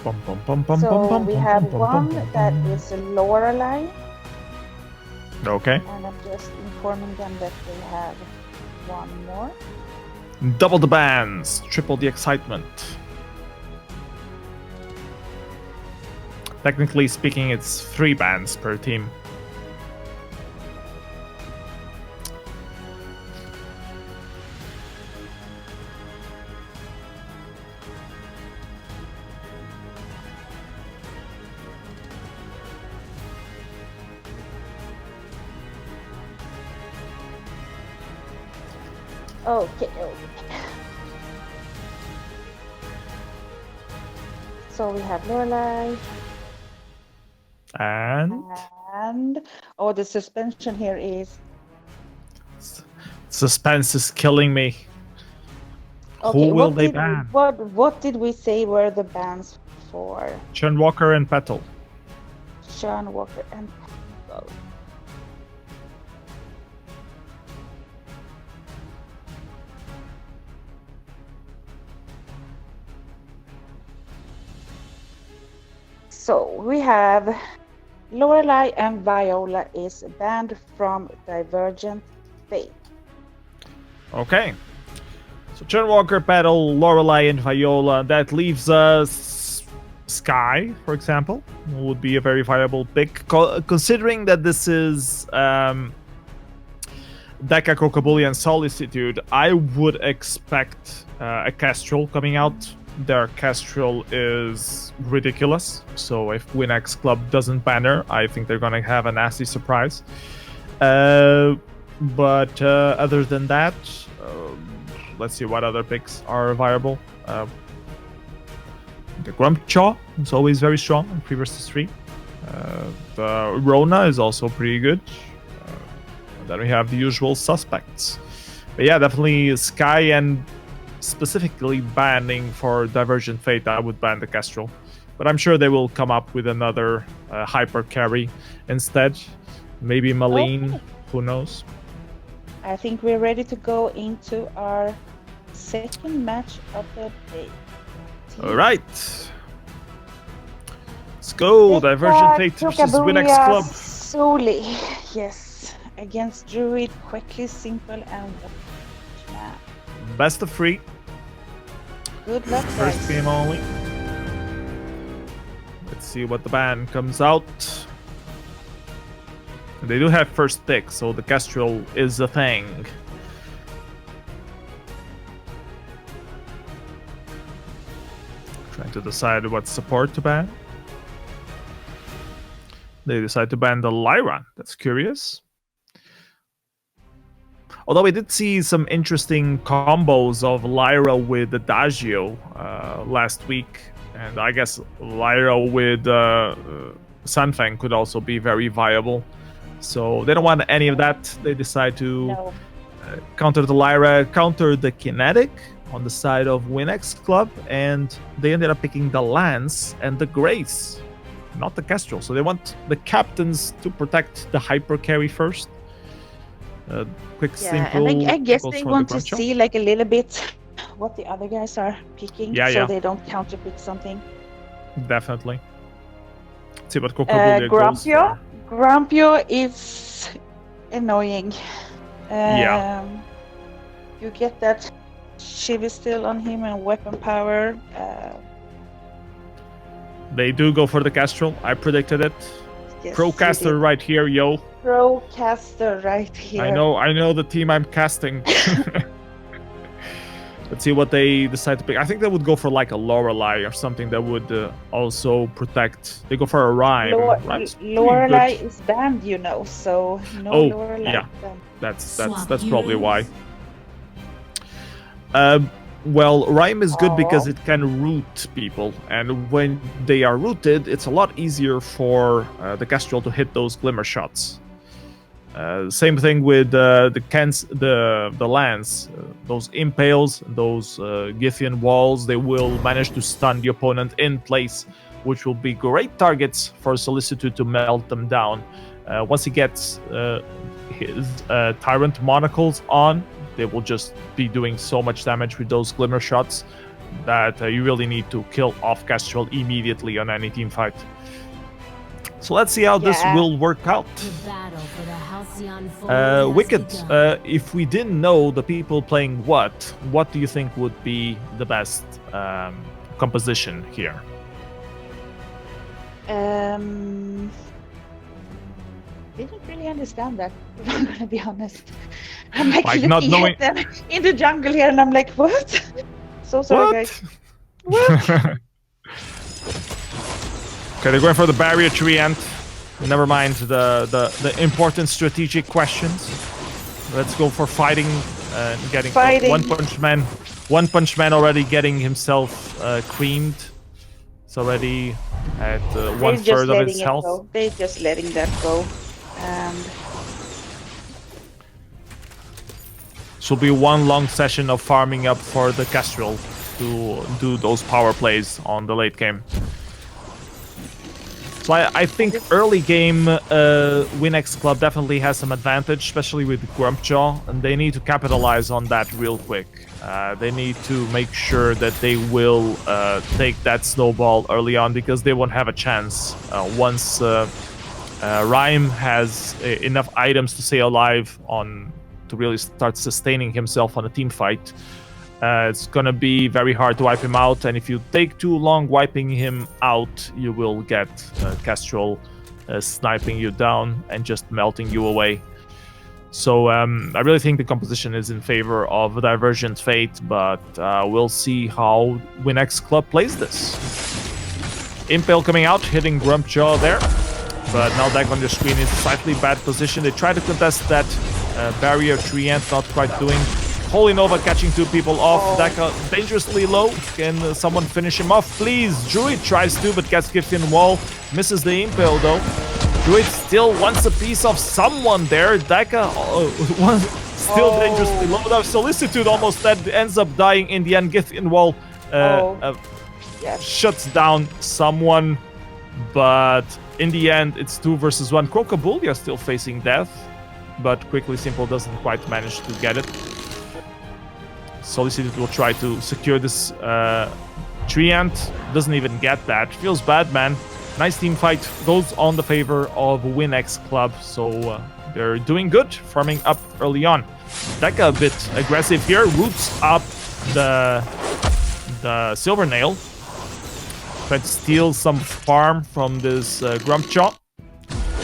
Bum bum bum bum So bum we bum have bum one bum that bum. is Lorelei, Okay. and I'm just informing them that they have one more. Double the bans, triple the excitement. Technically speaking, it's 3 bans per team. Okay. So we have Lorelei. And the suspension here is suspense is killing me. okay. Who will they ban? What did we say were the bans for? Sean Walker and Petal. Sean Walker and Petal. So we have Lorelei and Viola is banned from Divergent Fate. Okay. So Sean Walker, Petal, Lorelei, and Viola. That leaves us Sky, for example, would be a very viable pick. Considering that this is Deka, Kokabuli, and Solicitude, I would expect a Kestrel coming out. Their Kestrel is ridiculous, so if WinxClub doesn't ban her, I think they're gonna have a nasty surprise. But other than that, let's see what other picks are viable. The Grumpjaw is always very strong in 3 vs 3. The Rona is also pretty good. Then we have the usual suspects. But yeah, definitely Sky, and specifically banning for Divergent Fate, I would ban the Kestrel. But I'm sure they will come up with another hyper carry instead. Maybe Malene, okay. Who knows? I think we're ready to go into our second match of the day. Alright. Let's go, Divergent Fate versus WinxClub. Soli, yes. Against Druid, quickly, simple, and yeah. Best of 3. Good luck, First guys. game only. Let's see what the ban comes out. They do have first pick, so the Kestrel is a thing. Trying to decide what support to ban. They decide to ban the Lyra. That's curious. Although we did see some interesting combos of Lyra with Adagio last week. And I guess Lyra with Sunfang could also be very viable. So they don't want any of that. They decide to counter the Lyra, counter the Kinetic on the side of WinxClub, and they ended up picking the Lance and the Grace, not the Kestrel. So they want the captains to protect the hyper carry first. Quick, simple. And I guess they want to see like a little bit what the other guys are picking, so they don't counter pick something. Definitely. Let's see what Coca-Cola goes for. Grumpio is annoying. You get that Shiv is still on him and weapon power. They do go for the Kestrel. I predicted it. Yes, Procaster right here, yo. Procaster right here. I know the team I'm casting. Let's see what they decide to pick. I think they would go for like a Lorelei or something that would also protect. They go for a Rhyme. Lorelei is banned, you know, so no Lorelei. Yeah, that's probably why. Well, Rhyme is good because it can root people, and when they are rooted, it's a lot easier for the Kestrel to hit those glimmer shots. Same thing with the Lance. Those impales, those Githian walls, they will manage to stun the opponent in place, which will be great targets for Solicitude to melt them down. Once he gets his Tyrant Monocles on, they will just be doing so much damage with those glimmer shots that you really need to kill off Kestrel immediately on any team fight. So let's see how this will work out. Wicked, if we didn't know the people playing what do you think would be the best composition here? Didn't really understand that, if I'm gonna be honest. I'm like looking not knowing... at them in the jungle here, and I'm like, what? So sorry, guys. What? Okay, they're going for the barrier tree and never mind the important strategic questions. Let's go for fighting and getting One Punch Man already getting himself creamed. It's already at 1/3 of his health. They're just letting that go. This will be one long session of farming up for the Kestrel to do those power plays on the late game. So I think early game WinxClub definitely has some advantage, especially with Grumpjaw, and they need to capitalize on that real quick. They need to make sure that they will take that snowball early on, because they won't have a chance once Rhyme has enough items to stay alive to really start sustaining himself on a team fight. It's gonna be very hard to wipe him out, and if you take too long wiping him out, you will get Kestrel sniping you down and just melting you away. So I really think the composition is in favor of Divergent Fate, but we'll see how WinxClub plays this. Impale coming out, hitting Grumpjaw there, but now back on the screen is a slightly bad position. They try to contest that barrier treant, not quite doing. Holy Nova catching two people off. Daka dangerously low. Can someone finish him off, please? Druid tries to, but gets Giffian Wall. Misses the Impale though. Druid still wants a piece of someone there. Daka still dangerously low. Now Solicitude almost dead, ends up dying in the end. Giffian Wall shuts down someone, but in the end it's 2 versus 1. Crocobulia still facing death, but Quickly Simple doesn't quite manage to get it. Solicitude will try to secure this treant. Doesn't even get that. Feels bad, man. Nice team fight. Goes on the favor of WinxClub. So they're doing good, farming up early on. Deka a bit aggressive here. Roots up the Silver Nail. Trying to steal some farm from this Grumpjaw.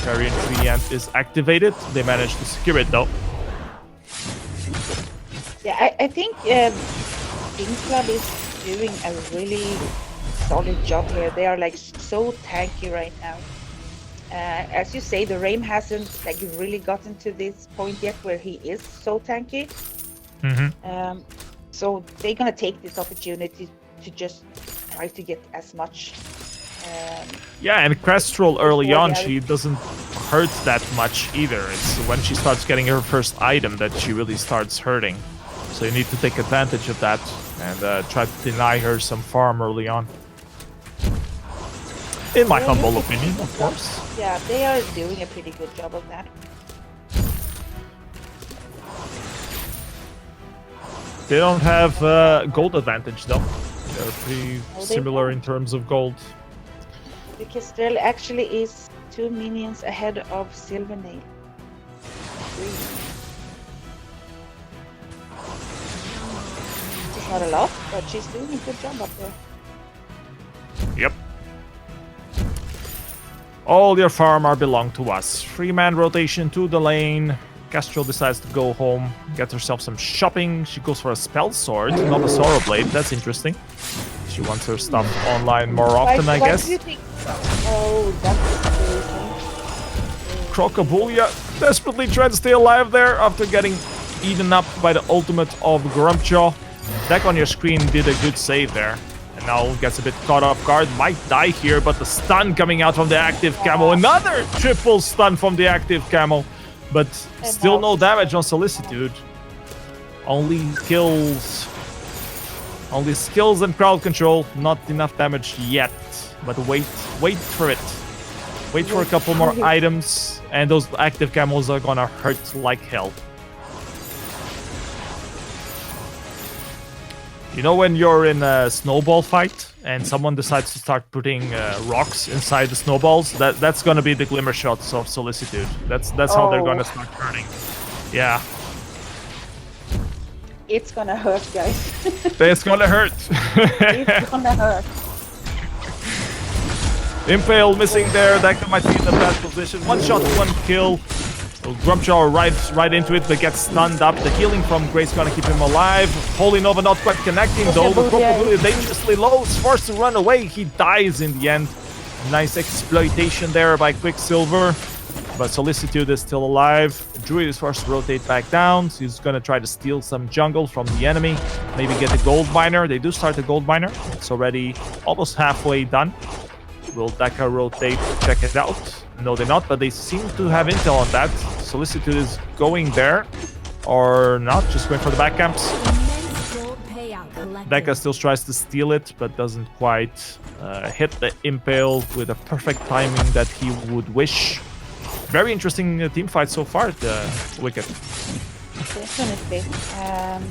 Carrion treant is activated. They managed to secure it though. Yeah, I think WinxClub is doing a really solid job here. They are like so tanky right now. As you say, the Raim hasn't like really gotten to this point yet where he is so tanky. So they're gonna take this opportunity to just try to get as much. Yeah, and Kestrel early on, she doesn't hurt that much either. It's when she starts getting her first item that she really starts hurting. So you need to take advantage of that and try to deny her some farm early on. In my humble opinion, of course. Yeah, they are doing a pretty good job of that. They don't have gold advantage though. They're pretty similar in terms of gold. The Kestrel actually is 2 minions ahead of Silvernail. 3. It's not a lot, but she's doing a good job up there. Yep. All your farm are belong to us. 3-man rotation to the lane. Kestrel decides to go home, get herself some shopping. She goes for a spell sword, not a sorrow blade. That's interesting. She wants her stuff online more often, I guess. Do you think? Oh, that's the Crocobulia desperately trying to stay alive there after getting eaten up by the ultimate of Grumpjaw. Deck on your screen did a good save there. And now gets a bit caught off guard. Might die here, but the stun coming out from the active camo. Another triple stun from the active camo. But still no damage on Solicitude. Only kills. Only skills and crowd control. Not enough damage yet. But wait for it. Wait for a couple more items. And those active camos are gonna hurt like hell. You know when you're in a snowball fight and someone decides to start putting rocks inside the snowballs? That's gonna be the glimmer shots of Solicitude. That's how they're gonna start hurting. Yeah. It's gonna hurt, guys. It's gonna hurt. It's gonna hurt. Impale missing there. That might be in a bad position. 1 shot, 1 kill. Grumpjaw right into it, but gets stunned up. The healing from Grace gonna keep him alive. Holy Nova not quite connecting though. The Crocobulia dangerously low. Is forced to run away. He dies in the end. Nice exploitation there by Quicksilver. But Solicitude is still alive. Druid is forced to rotate back down. So he's gonna try to steal some jungle from the enemy. Maybe get a gold miner. They do start a gold miner. It's already almost halfway done. Will Daka rotate to check it out? No, they're not, but they seem to have intel on that. Solicitude is going there. Or not, just going for the back camps. Daka still tries to steal it, but doesn't quite hit the Impale with a perfect timing that he would wish. Very interesting team fight so far, the Wicked. Definitely. And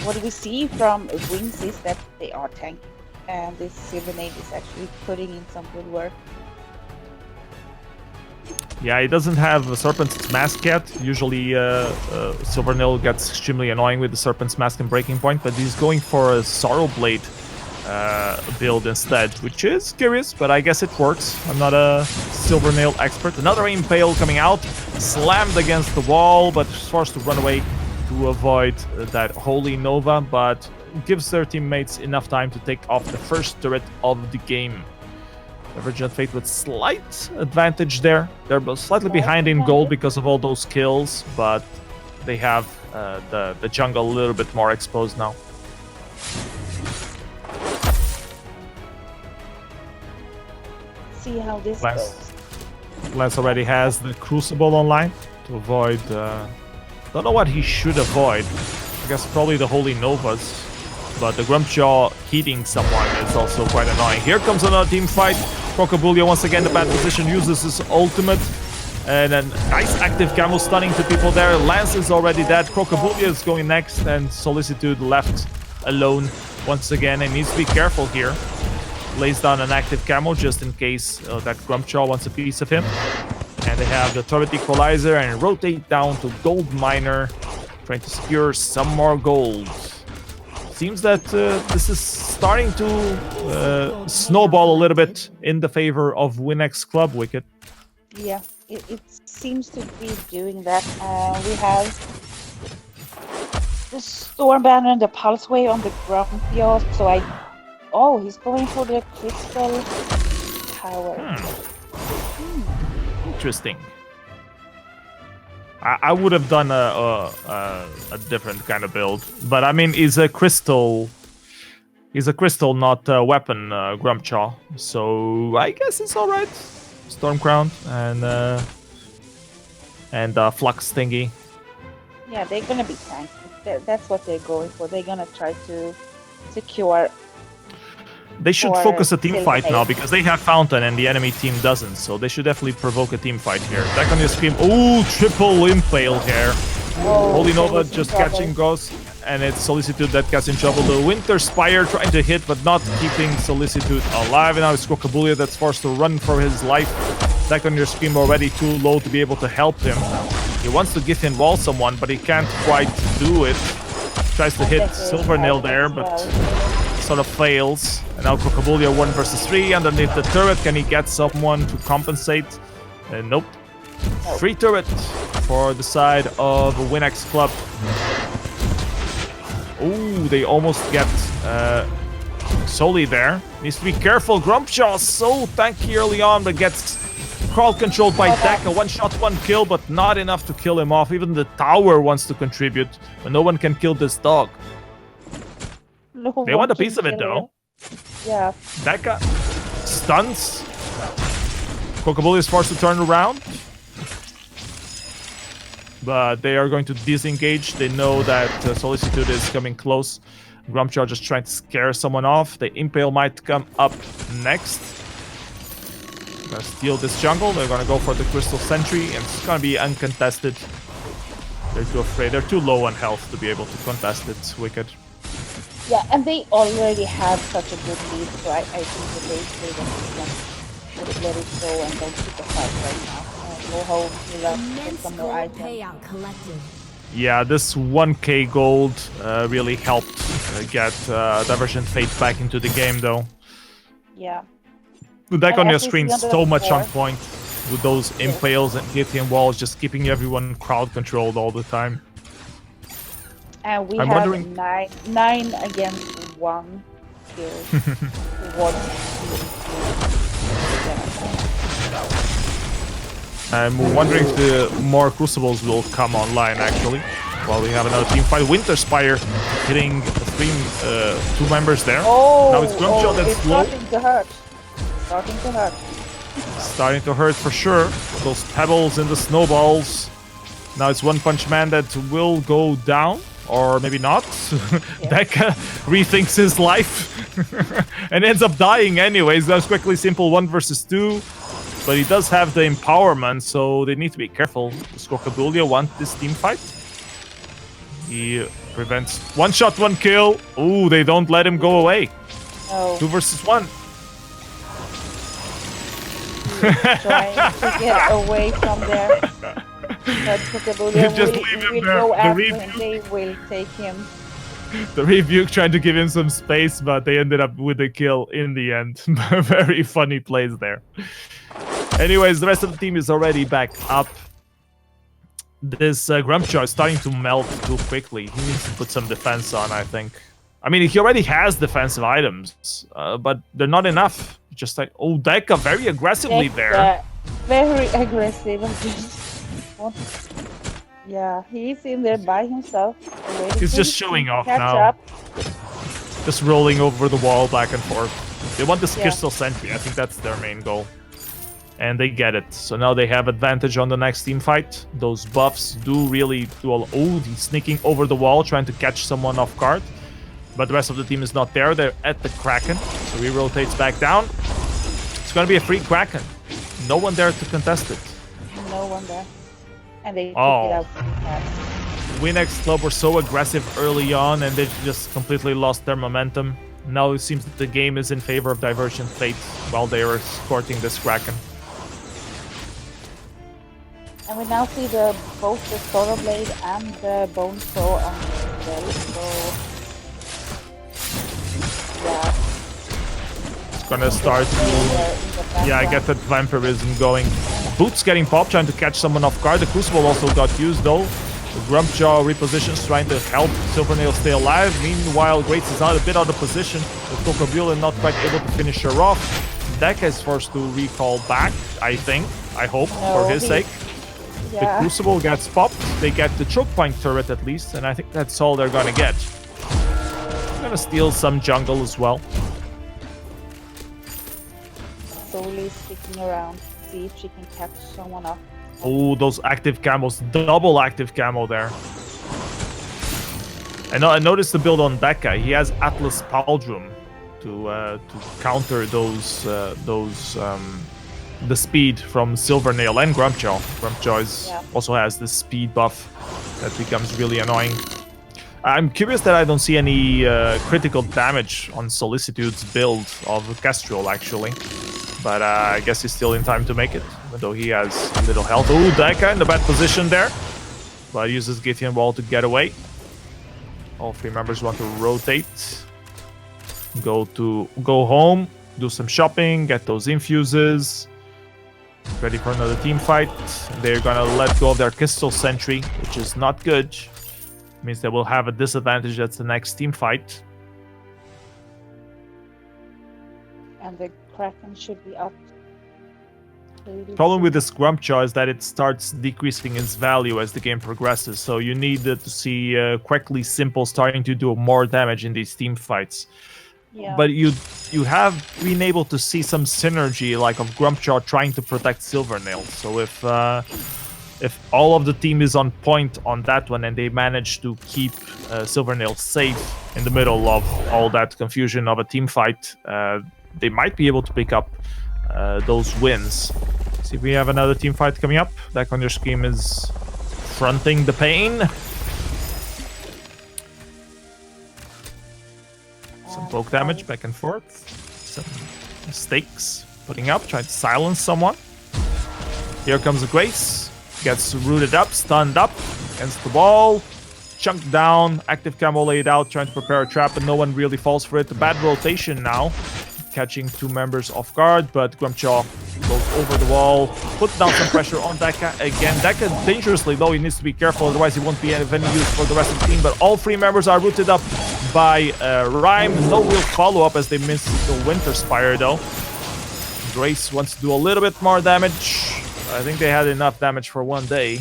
what we see from Wings is that they are tanky. And this Silvernail is actually putting in some good work. Yeah, he doesn't have a Serpent's Mask yet. Usually Silvernail gets extremely annoying with the Serpent's Mask and Breaking Point, but he's going for a Sorrow Blade build instead, which is curious, but I guess it works. I'm not a Silvernail expert. Another Impale coming out, slammed against the wall, but forced to run away to avoid that Holy Nova, but gives their teammates enough time to take off the first turret of the game. Divergent Fate with slight advantage there. They're slightly behind in gold because of all those kills, but they have the jungle a little bit more exposed now. See how this goes. Lance already has the Crucible online to avoid... don't know what he should avoid. I guess probably the Holy Novas. But the Grumpjaw heating someone is also quite annoying. Here comes another team fight. Crocobulia once again in the bad position, uses his ultimate. And a nice active camo stunning to people there. Lance is already dead. Crocobulia is going next, and Solicitude left alone once again. And needs to be careful here. Lays down an active camo just in case that Grumpjaw wants a piece of him. And they have the turret equalizer and rotate down to Gold Miner, trying to secure some more gold. Seems that this is starting to snowball a little bit in the favor of WinxClub, Wicked. Yeah, it seems to be doing that. We have the Storm Banner and the Pulse Wave on the Grumpjaw, so I Oh, he's going for the crystal tower. Interesting. I would have done a different kind of build, but I mean, he's a crystal, not a weapon, Grumpjaw. So I guess it's all right. Stormcrown and Flux thingy. Yeah, they're gonna be tanky. That's what they're going for. They're gonna try to secure. They should focus a team fight now because they have Fountain and the enemy team doesn't. So they should definitely provoke a team fight here. Back on your screen. Oh, triple impale here. Holy Nova just catching Ghost, and it's Solicitude that gets in trouble. The Winter Spire trying to hit, but not keeping Solicitude alive. And now it's Crocobulia that's forced to run for his life. Back on your screen already too low to be able to help him. He wants to give him wall someone, but he can't quite do it. Tries to hit Silvernail there, but sort of fails. And now Crocobulia 1 versus 3 underneath the turret. Can he get someone to compensate? Nope. Free turret for the side of WinxClub. Oh, they almost get Soli there. Needs to be careful. Grumpjaw so tanky early on, but gets crowd controlled by Deka. 1 shot, 1 kill, but not enough to kill him off. Even the tower wants to contribute, but no one can kill this dog. They want a piece of it though. Yeah. Deka stuns. Crocobulia is forced to turn around. But they are going to disengage. They know that Solicitude is coming close. Grumpjaw just trying to scare someone off. The Impale might come up next. Gonna steal this jungle. They're gonna go for the Crystal Sentry, and it's gonna be uncontested. They're too afraid. They're too low on health to be able to contest it. Wicked. Yeah, and they already have such a good lead, so I think that they will let it go and don't keep the fight right now. Go home, get some more items. Yeah, this 1k gold really helped get Divergent Fate back into the game, though. Yeah. Back on your screen, so much on point with those impales and hitting walls, just keeping everyone crowd controlled all the time. And we have 9 against 1 here. I'm wondering if the more Crucibles will come online, actually. While we have another team fight. Winter Spire hitting 2 members there. Oh, now it's Grumpjaw that's low. Starting to hurt. Starting to hurt for sure. Those pebbles and the snowballs. Now it's One Punch Man that will go down. Or maybe not. Deka rethinks his life. and ends up dying anyways. That was quickly simple 1 versus 2. But he does have the empowerment, so they need to be careful. Does Crocobulia want this team fight? He prevents 1 shot, 1 kill. Ooh, they don't let him go away. No. 2 versus 1. Trying to get away from there. But Crocobulia will go after him. They will take him. The Rebuke trying to give him some space, but they ended up with a kill in the end. Very funny plays there. Anyways, the rest of the team is already back up. This Grumpjaw is starting to melt too quickly. He needs to put some defense on, I think. I mean, he already has defensive items, but they're not enough. Just like, oh, Deka very aggressively there. Very aggressive. Yeah, he's in there by himself. He's just showing off now. Just rolling over the wall back and forth. They want this Crystal Sentry. I think that's their main goal. And they get it. So now they have advantage on the next team fight. Those buffs do really do all... Oh, he's sneaking over the wall, trying to catch someone off guard. But the rest of the team is not there. They're at the Kraken. So he rotates back down. It's going to be a free Kraken. No one there to contest it. No one there. And they took it out. WinxClub were so aggressive early on, and they just completely lost their momentum. Now it seems that the game is in favor of Divergent Fate while they are escorting this Kraken. And we now see both the Solar Blade and the Bone Throw on the way, so... Yeah. It's gonna start to... Yeah, I get that vampirism going. Boots getting popped, trying to catch someone off guard. The Crucible also got used though. Grumpjaw repositions, trying to help Silvernail stay alive. Meanwhile, Grace is out a bit out of position, with Kokobula not quite able to finish her off. Deca is forced to recall back, I think. I hope, for his sake. Yeah. The Crucible gets popped. They get the choke point turret at least, and I think that's all they're gonna get. Gonna steal some jungle as well. Slowly sticking around, see if she can catch someone up. Oh, those active camos, double active camo there. I noticed the build on Deca. He has Atlas Pauldrum to counter the speed from Silvernail and Grumpjaw. Grumpjaw also has this speed buff that becomes really annoying. I'm curious that I don't see any critical damage on Solicitude's build of Kestrel, actually. But I guess he's still in time to make it, even though he has a little health. Ooh, Deca in the bad position there. But uses Githian Wall to get away. All three members want to rotate. Go home, do some shopping, get those infuses. Ready for another team fight. They're gonna let go of their Crystal Sentry, which is not good. Means they will have a disadvantage. That's the next team fight. And the Kraken should be up. Problem with this Grumpjaw is that it starts decreasing its value as the game progresses. So you need to see quickly Simple starting to do more damage in these team fights. Yeah. But you have been able to see some synergy, like of Grumpjaw trying to protect Silvernail. So if all of the team is on point on that one and they manage to keep Silvernail safe in the middle of all that confusion of a team fight, they might be able to pick up those wins. See if we have another team fight coming up. Back on your screen is fronting the pain. Some poke damage back and forth. Some mistakes putting up, trying to silence someone. Here comes Grace. Gets rooted up, stunned up against the wall. Chunked down, active camo laid out, trying to prepare a trap, and no one really falls for it. A bad rotation now, catching two members off guard, but Grumpjaw goes over the wall, put down some pressure on Deca again. Deca dangerously low, he needs to be careful, otherwise he won't be of any use for the rest of the team, but all three members are rooted up by Rhyme. No real follow-up as they miss the Winter Spire though. Grace wants to do a little bit more damage. I think they had enough damage for one day.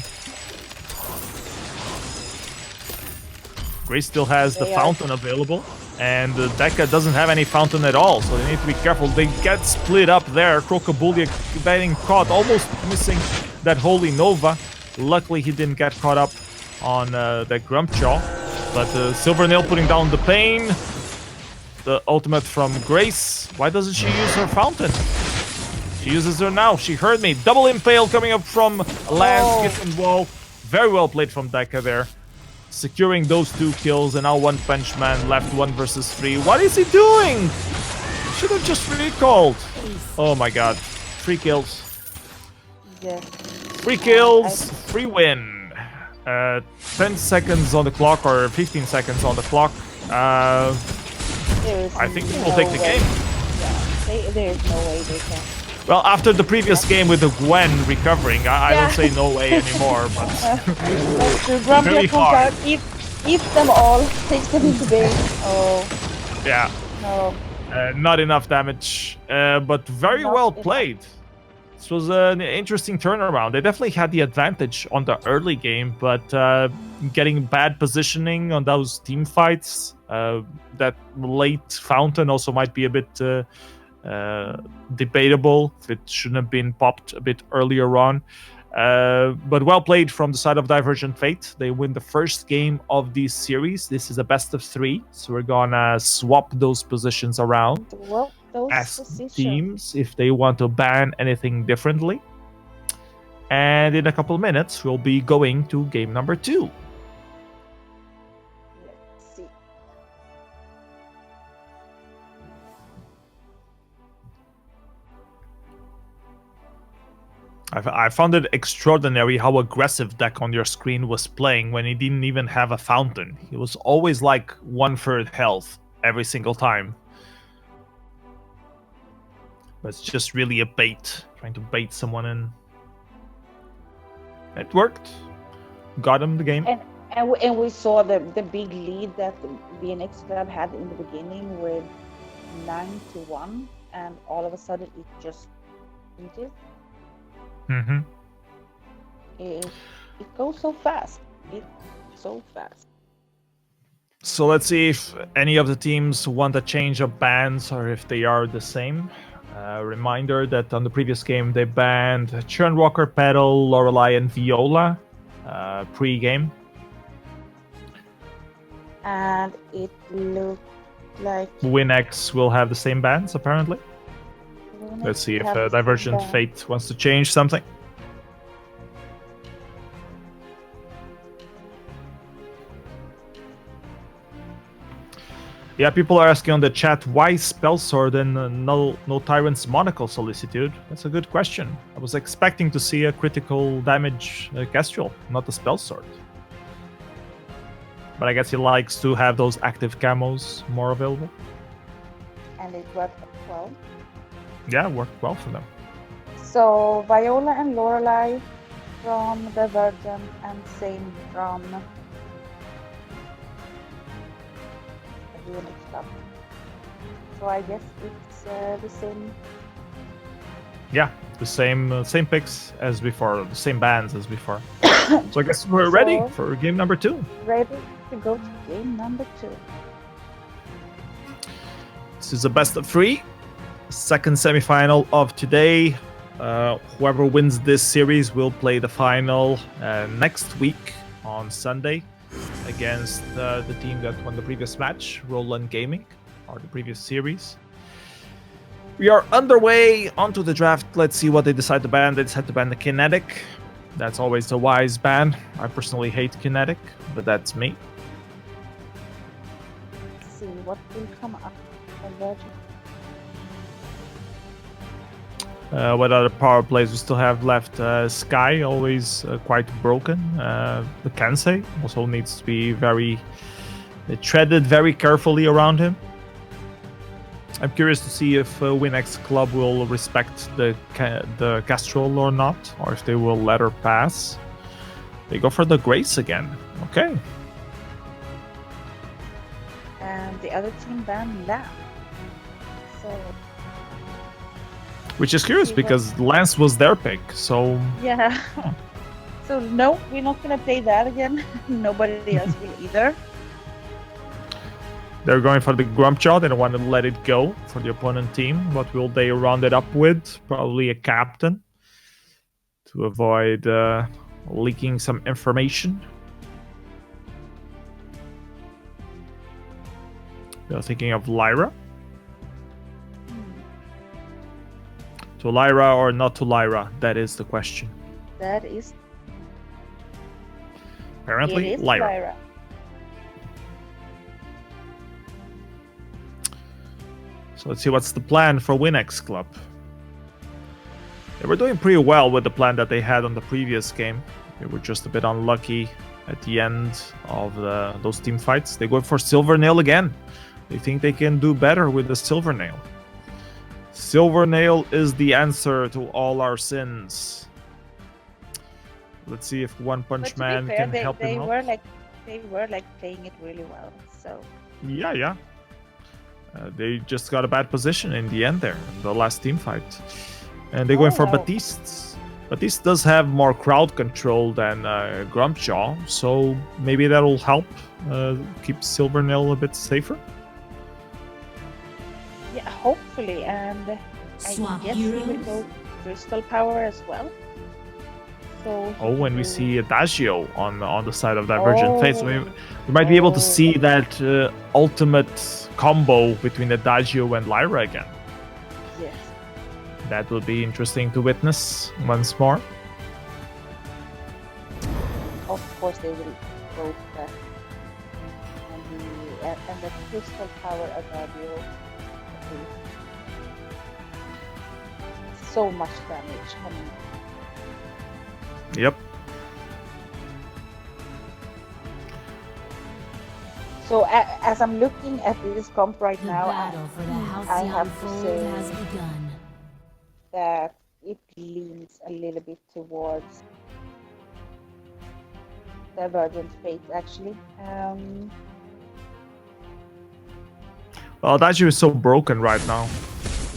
Grace still has the fountain available, and Deca doesn't have any fountain at all, so they need to be careful. They get split up there. Krokobulia getting caught, almost missing that Holy Nova. Luckily, he didn't get caught up on that Grumpjaw. But Silvernail putting down the pain. The ultimate from Grace. Why doesn't she use her fountain? She uses her now. She heard me. Double impale coming up from Lance, Giffen Wall. Very well played from Deca there. Securing those two kills, and now One Punch Man left 1 versus 3. What is he doing? Should have just recalled. Oh my god. 3 kills. Yeah. 3 kills, 3 win. 10 seconds on the clock, or 15 seconds on the clock. I think they will take the game. Yeah, there's no way they can. Well, after the previous game with the Gwen recovering, I don't say no way anymore, but very hard. Eat them all, take them into base. Oh. Yeah. No. Not enough damage, but very well played. This was an interesting turnaround. They definitely had the advantage on the early game, but getting bad positioning on those team fights, that late fountain also might be a bit debatable if it shouldn't have been popped a bit earlier on. But well played from the side of Divergent Fate. They win the first game of this series. This is a best of 3, so we're gonna swap those positions around. Ask teams if they want to ban anything differently. And in a couple of minutes, we'll be going to game number 2. Let's see. I found it extraordinary how aggressive Deck on your screen was playing when he didn't even have a fountain. He was always like 1/3 health every single time. But it's just really a bait, trying to bait someone in. It worked. got him the game. And we saw the big lead that the WinxClub had in the beginning with 9-1, and all of a sudden it just changes. Mm-hmm. It goes so fast. It's so fast. So let's see if any of the teams want a change of bans or if they are the same. Reminder that on the previous game they banned Churnwalker, Petal, Lorelei, and Viola pre-game. And it looked like Winx will have the same bans apparently. Let's see if Divergent Fate wants to change something. Yeah, people are asking on the chat, why Spell Sword and no Tyrant's Monocle Solicitude? That's a good question. I was expecting to see a critical damage Kestrel, not a Spell Sword. But I guess he likes to have those active camos more available. And it worked well. Yeah, it worked well for them. So Viola and Lorelei from Divergent, and same from WinxClub. So I guess it's the same. Yeah, the same picks as before, the same bands as before. So I guess we're ready for game number 2. Ready to go to game number 2. This is a best of 3. Second semi-final of today. Whoever wins this series will play the final next week on Sunday against the team that won the previous match, Rowland Gaming, or the previous series. We are underway onto the draft. Let's see what they decide to ban. They decide to ban the Kinetic. That's always a wise ban. I personally hate Kinetic, but that's me. Let's see what will come up. Divergent. What other power plays we still have left? Sky, always quite broken. The Kansei also needs to be treaded very carefully around him. I'm curious to see if WinxClub will respect the Castrol or not, or if they will let her pass. They go for the Grace again. Okay. And the other team banned Lamb. So. Which is curious because Lance was their pick, so. Yeah. So no, we're not gonna play that again. Nobody else will either. They're going for the Grumpjaw. They don't want to let it go for the opponent team. What will they round it up with? Probably a captain to avoid leaking some information. They're thinking of Lyra. To Lyra or not to Lyra? That is the question. That is. Apparently, it is Lyra. So let's see what's the plan for WinxClub. They were doing pretty well with the plan that they had on the previous game. They were just a bit unlucky at the end of those team fights. They go for Silvernail again. They think they can do better with the Silvernail. Silvernail is the answer to all our sins. Let's see if One Punch Man can help him out. They were playing it really well. So. Yeah. They just got a bad position in the end there, in the last team fight. And they're going for Batiste. Batiste does have more crowd control than Grumpjaw, so maybe that'll help keep Silvernail a bit safer. Yeah, hopefully, and I guess he will go Crystal Power as well. So when we see Adagio on the side of Divergent Fate, so we might be able to see that ultimate combo between Adagio and Lyra again. Yes. That will be interesting to witness once more. Of course, they will both that. And the Crystal Power Adagio. So much damage coming. Yep. So as I'm looking at this comp right now, I have to say that it leans a little bit towards Divergent Fate, actually. Well, Daju is so broken right now.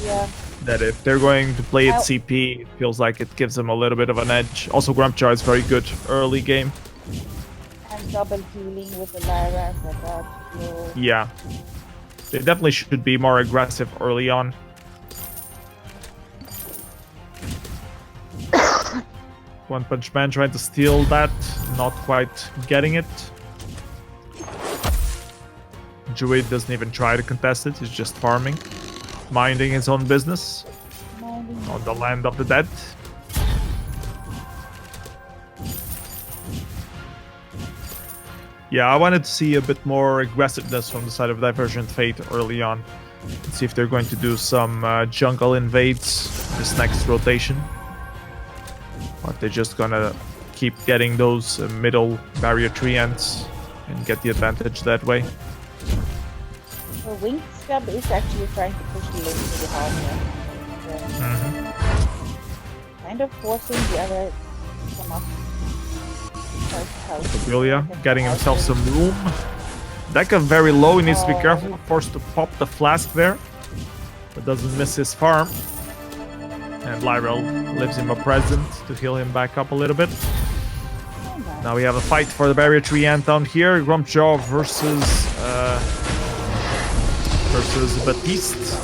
Yeah. That if they're going to play it CP, it feels like it gives them a little bit of an edge. Also, Grumpjaw is very good early game. And double healing with the Lyra for that. So... Yeah. They definitely should be more aggressive early on. One Punch Man trying to steal that, not quite getting it. Druid doesn't even try to contest it, he's just farming. Minding his own business. On the land of the dead. Yeah, I wanted to see a bit more aggressiveness from the side of Divergent Fate early on. Let's see if they're going to do some jungle invades this next rotation. Or if they're just gonna keep getting those middle barrier treants and get the advantage that way. So WinxClub is actually trying to push the lane to the hard here. Kind of forcing the other to come up. Julia getting himself some room. Deca very low, he needs to be careful. Forced to pop the flask there. But doesn't miss his farm. And Lyra leaves him a present to heal him back up a little bit. Now we have a fight for the barrier tree ant down here. Grumpjaw versus Batiste.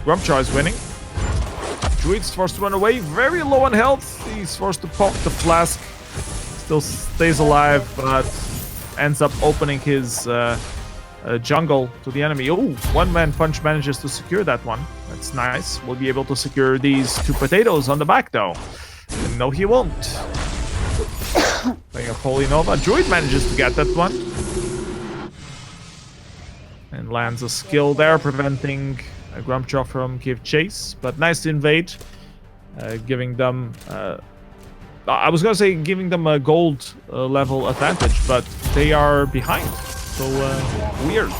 Grumpjaw is winning. Druid's forced to run away, very low on health. He's forced to pop the flask. Still stays alive, but ends up opening his jungle to the enemy. Oh, one-man punch manages to secure that one. That's nice. We'll be able to secure these two potatoes on the back, though. And no, he won't. Playing a Holy Nova. Druid manages to get that one. And lands a skill there, preventing Grumpjaw from give chase. But nice to invade. Giving them... I was going to say giving them a gold level advantage, but they are behind. So, weird.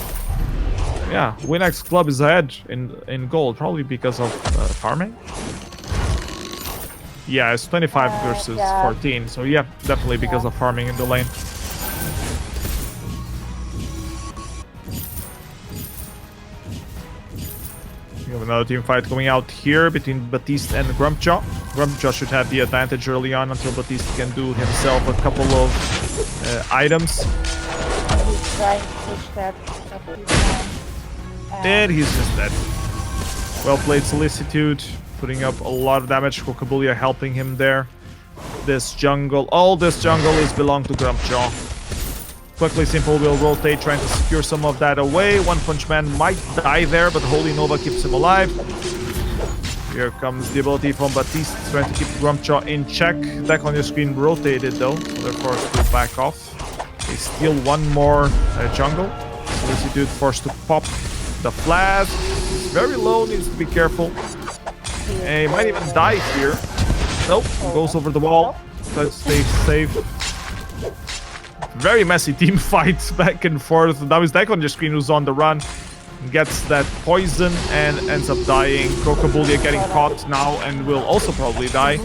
Yeah, WinxClub is ahead in gold, probably because of farming. Yeah, it's 25 versus 14, so yeah, definitely because of farming in the lane. We have another team fight going out here between Batiste and Grumpjaw. Grumpjaw should have the advantage early on until Batiste can do himself a couple of items. He's trying to push that and he's just dead. Well played, Solicitude. Putting up a lot of damage. Kokabulia helping him there. This jungle, all this jungle is belong to Grumpjaw. Quickly Simple will rotate, trying to secure some of that away. One Punch Man might die there, but Holy Nova keeps him alive. Here comes the ability from Batiste, trying to keep Grumpjaw in check. Deck on your screen rotated though, so they're forced to back off. They steal one more jungle. Solicitude forced to pop the flash. He's very low, needs to be careful. And he might even die here. Nope, goes over the wall. Let's stay safe. Very messy team fight back and forth. Now his deck on your screen who's on the run. Gets that poison and ends up dying. Kokabulia getting caught now and will also probably die.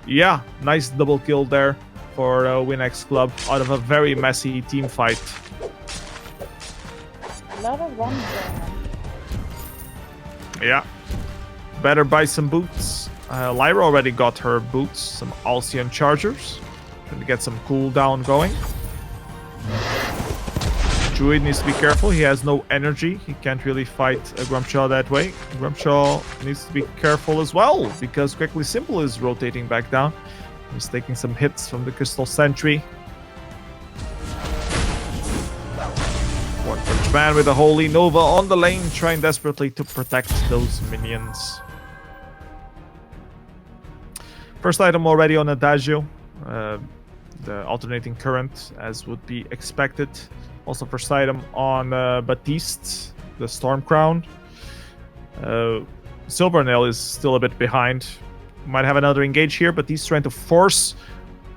Yeah, nice double kill there for WinxClub out of a very messy team fight. A lot of runs there. Yeah. Better buy some boots. Lyra already got her boots, some Alcyon Chargers. Trying to get some cooldown going. Druid needs to be careful, he has no energy. He can't really fight Grumpjaw that way. Grumpjaw needs to be careful as well, because Quickly Simple is rotating back down. He's taking some hits from the Crystal Sentry. One Punch Man with a Holy Nova on the lane, trying desperately to protect those minions. First item already on Adagio. The alternating current, as would be expected. Also first item on Batiste, the Storm Crown. Silvernail is still a bit behind. Might have another engage here, but he's trying to force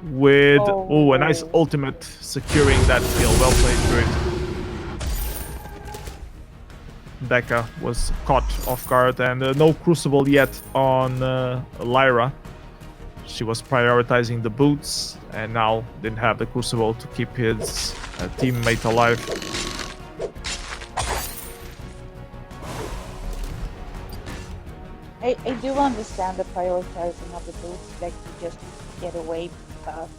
with a nice ultimate securing that kill. Well played, Druid. Deca was caught off guard, and no Crucible yet on Lyra. She was prioritizing the boots, and now didn't have the Crucible to keep his teammate alive. I do understand the prioritizing of the boots, like you just get away, but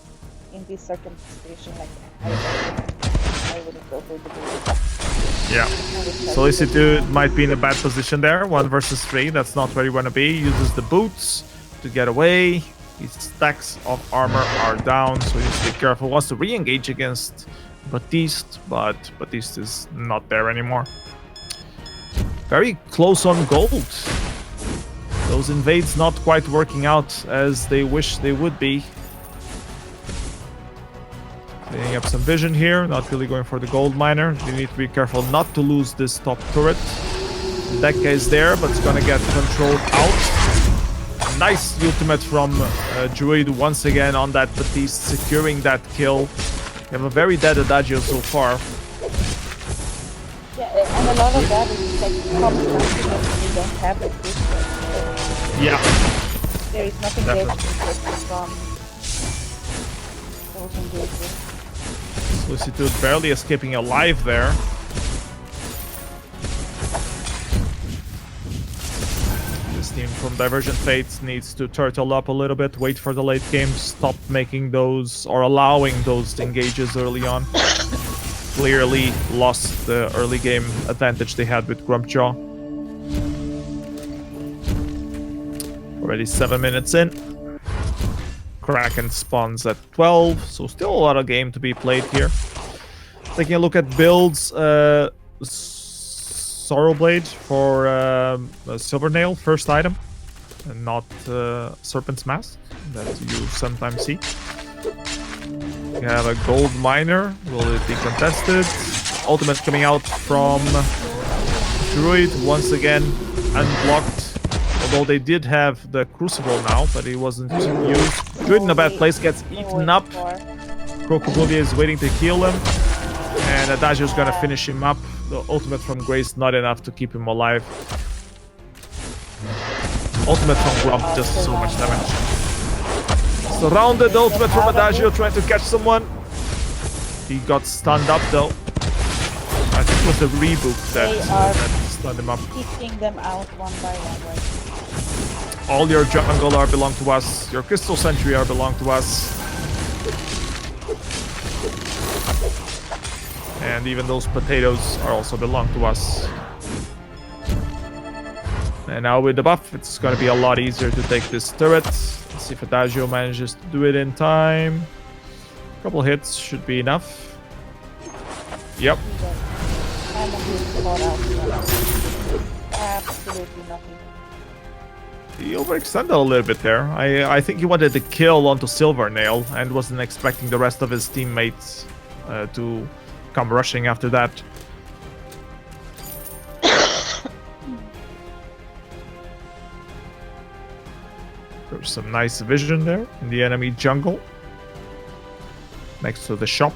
in this certain situation, like I wouldn't go for the boots. Yeah. Solicitude might be in a bad position there. 1 versus 3. That's not where you want to be. Uses the boots to get away. His stacks of armor are down, so he needs to be careful. Wants to re-engage against Baptiste, but Baptiste is not there anymore. Very close on gold. Those invades not quite working out as they wish they would be. Cleaning up some vision here, not really going for the gold miner. You need to be careful not to lose this top turret. Dekka is there, but it's gonna get controlled out. Nice ultimate from Druid once again on that Baptiste, securing that kill. We have a very dead Adagio so far. Yeah, and a lot of that is like comes down to that you don't have the crucible. Yeah. There is nothing there to protect from those engagements. Solicitude barely escaping alive there. This team from Divergent Fates needs to turtle up a little bit, wait for the late game, stop making those or allowing those engages early on. Clearly lost the early game advantage they had with Grumpjaw. Already 7 minutes in. Kraken spawns at 12, so still a lot of game to be played here. Taking a look at builds, Sorrowblade for Silvernail, first item, and not Serpent's Mask that you sometimes see. We have a gold miner, will it be contested? Ultimate coming out from Druid, once again unblocked. Although they did have the Crucible now, but it wasn't used. Druid in a bad place, gets eaten up. Crocobluvier is waiting to heal him. And Adagio's gonna finish him up. The ultimate from Grace not enough to keep him alive. Ultimate from Grump does so much damage. Surrounded, ultimate from Adagio trying to catch someone. He got stunned up though. I think it was the reboot that stunned him up. Kicking them out one by one right now. All your jungle are belong to us. Your Crystal Sentry are belong to us. And even those potatoes are also belong to us. And now with the buff, it's going to be a lot easier to take this turret. Let's see if Adagio manages to do it in time. A couple hits should be enough. Yep. Absolutely nothing. He overextended a little bit there. I think he wanted to kill onto Silvernail and wasn't expecting the rest of his teammates to come rushing after that. There's some nice vision there in the enemy jungle. Next to the shop.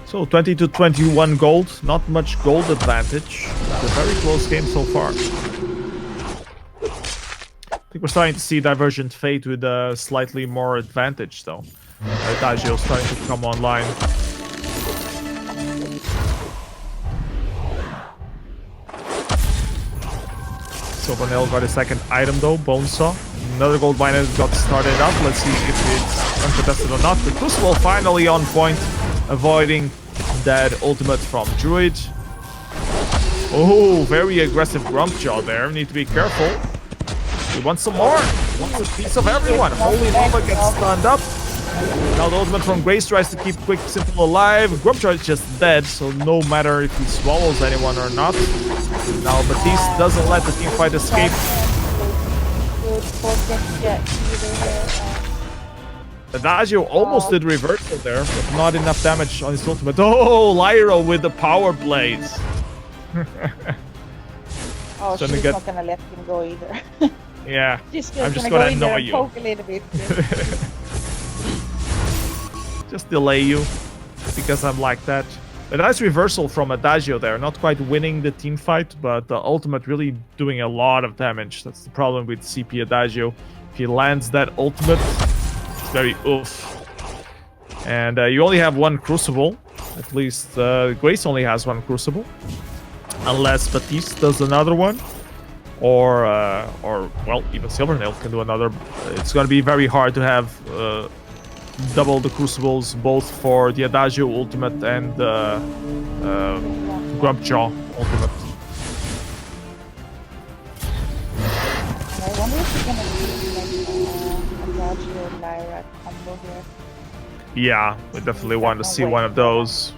So 20 to 21 gold. Not much gold advantage. It's a very close game so far. I think we're starting to see Divergent Fate with a slightly more advantage though. Adagio starting to come online. Silvernail got a second item though, Bonesaw. Another gold miner got started up. Let's see if it's uncontested or not. The Crucible finally on point, avoiding that ultimate from Druid. Oh, very aggressive Grumpjaw there. Need to be careful. He wants some more. He wants a piece of everyone. Holy moba gets stunned up. Now the ultimate from Grace tries to keep Quick Simple alive. Grumpjaw is just dead, so no matter if he swallows anyone or not. Now Baptiste doesn't let the teamfight escape. Adagio almost did reversal there, but not enough damage on his ultimate. Oh, Lyra with the power blades. Oh, she's not gonna let him go either. Yeah, She's I'm just gonna gonna annoy you. Poke a little bit. Just delay you, because I'm like that. A nice reversal from Adagio there. Not quite winning the team fight, but the ultimate really doing a lot of damage. That's the problem with CP Adagio. If he lands that ultimate, it's very oof. And you only have one Crucible. At least Grace only has one Crucible. Unless Batiste does another one. Or well, even Silvernail can do another. It's going to be very hard to have double the Crucibles, both for the Adagio ultimate and Grumpjaw ultimate. I wonder if we're gonna see like Adagio Lyra combo here. Yeah, we definitely want to see one of those.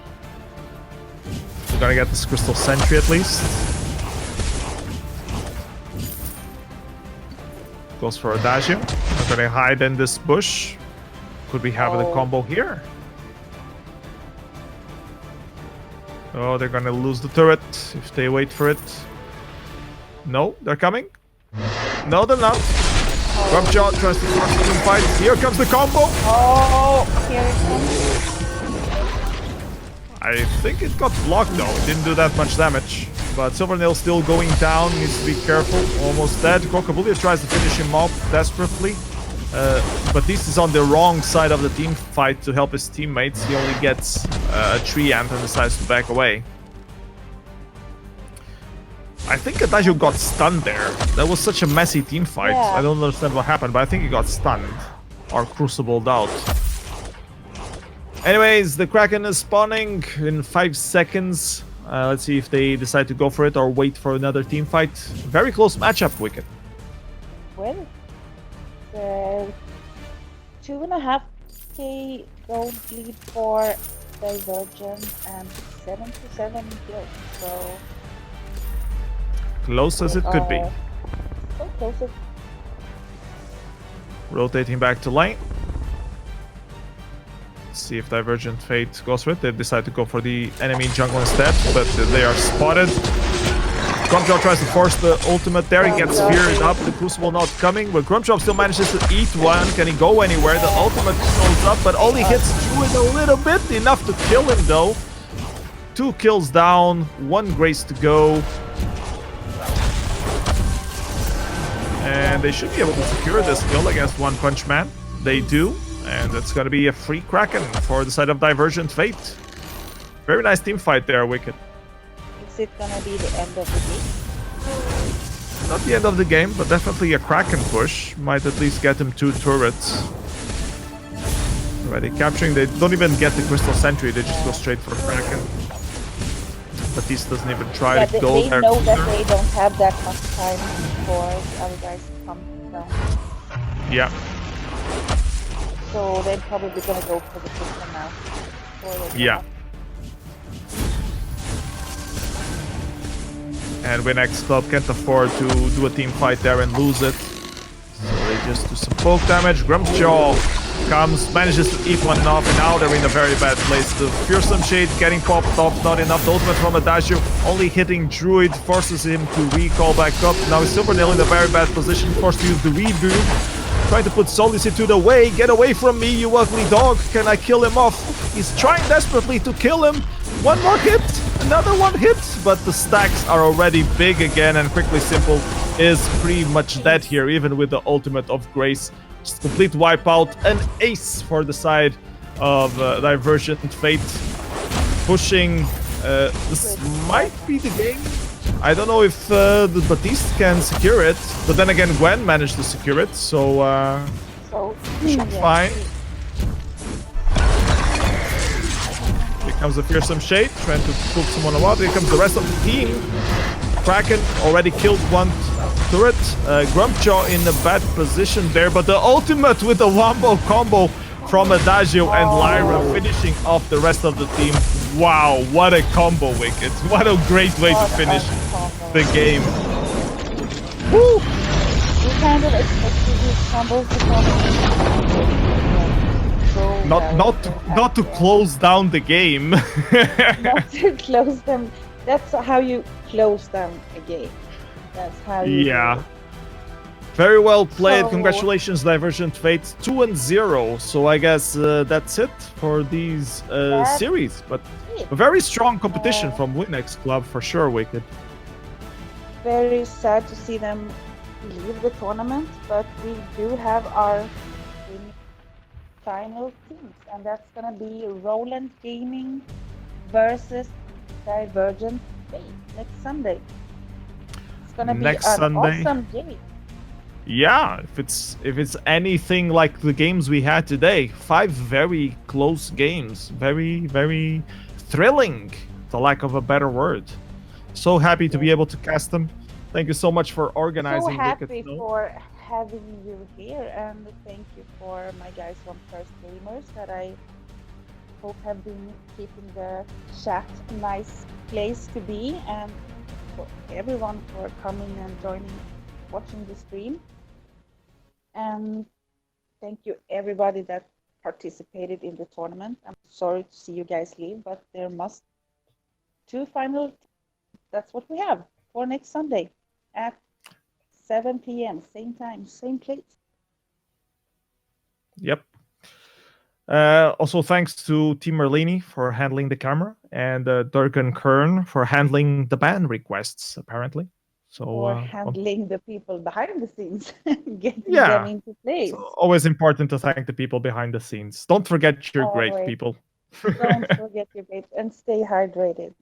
We're gonna get this Crystal Sentry at least. Goes for Adagio. We're gonna hide in this bush. Could we have the combo here? Oh, they're gonna lose the turret if they wait for it. No, they're coming. No, they're not. Grumpjaw tries to force the team fight. Here comes the combo. Oh, here it comes. I think it got blocked though. It didn't do that much damage. But Silvernail still going down. Needs to be careful. Almost dead. Crocobullia tries to finish him off desperately. But this is on the wrong side of the team fight to help his teammates. He only gets a tree ant and decides to back away. I think Adagio got stunned there. That was such a messy team fight. Yeah. I don't understand what happened, but I think he got stunned. Or crucibled out. Anyways, the Kraken is spawning in 5 seconds. Let's see if they decide to go for it or wait for another team fight. Very close matchup, Wicked. Well, 2.5k gold lead for Divergent and 7-7 kills. So Close as it could be. So close. Rotating back to lane. See if Divergent Fate goes for it. They decide to go for the enemy jungle instead, but they are spotted. Grumpjaw tries to force the ultimate there. He gets feared up. The Crucible not coming, but Grumpjaw still manages to eat one. Can he go anywhere? The ultimate goes up, but only hits Druid a little bit. Enough to kill him though. 2 kills down, 1 Grace to go. And they should be able to secure this kill against One Punch Man. They do. And it's going to be a free Kraken for the side of Divergent Fate. Very nice team fight there, Wicked. Is it gonna be the end of the game? Not the end of the game, but definitely a Kraken push. Might at least get him 2 turrets. Already capturing. They don't even get the Crystal Sentry. They just go straight for Kraken. Batiste doesn't even try to go there. They know that they don't have that much time for the other guys to come down. Yeah. So they're probably gonna go for the system now. Yeah. And WinxClub can't afford to do a team fight there and lose it. So they just do some poke damage. Grumpjaw comes, manages to eat one off, and now they're in a very bad place. The Fearsome Shade getting popped off, not enough. The ultimate from Adagio only hitting Druid, forces him to recall back up. Now Silvernail in a very bad position, forced to use the reboot. Trying to put Solicitude away. Get away from me, you ugly dog. Can I kill him off? He's trying desperately to kill him. One more hit, another one hit, but the stacks are already big again, and Quickly Simple is pretty much dead here, even with the ultimate of Grace. Just complete wipeout, an ace for the side of Divergent Fate. Pushing, this might be the game. I don't know if the Batiste can secure it, but then again Gwen managed to secure it, so should be fine. Here comes the Fearsome Shade, trying to pull someone out. Here comes the rest of the team. Kraken already killed 1 turret. Grumpjaw in a bad position there, but the ultimate with the wombo combo from Adagio and Lyra finishing off the rest of the team. Wow, what a combo, Wicked. What a great way to finish the game. Woo! We kind of expected these combos to come. Not to close down the game. Not to close them. That's how you close down a game. That's how you do it. Very well played. Congratulations, Divergent Fate. 2-0. So I guess that's it for these series. But it. A very strong competition from WinxClub for sure, Wicked. Very sad to see them leave the tournament, but we do have our final teams, and that's gonna be Rowland Gaming versus Divergent next Sunday. It's gonna be an awesome game. Yeah, if it's anything like the games we had today, 5 very close games, very thrilling, for lack of a better word. So happy to be able to cast them. Thank you so much for organizing. So happy for having you here, and thank you for my guys from First Gamers that I hope have been keeping the chat a nice place to be, and for everyone for coming and joining, watching the stream. And thank you everybody that participated in the tournament. I'm sorry to see you guys leave, but there must 2 final. That's what we have for next Sunday at 7 p.m. Same time, same place. Yep. Also, thanks to Team Merlini for handling the camera, and Durgan Kern for handling the ban requests, apparently. So, or handling the people behind the scenes, getting them into place. It's always important to thank the people behind the scenes. Don't forget you're great, people. Don't forget you're great, and stay hydrated.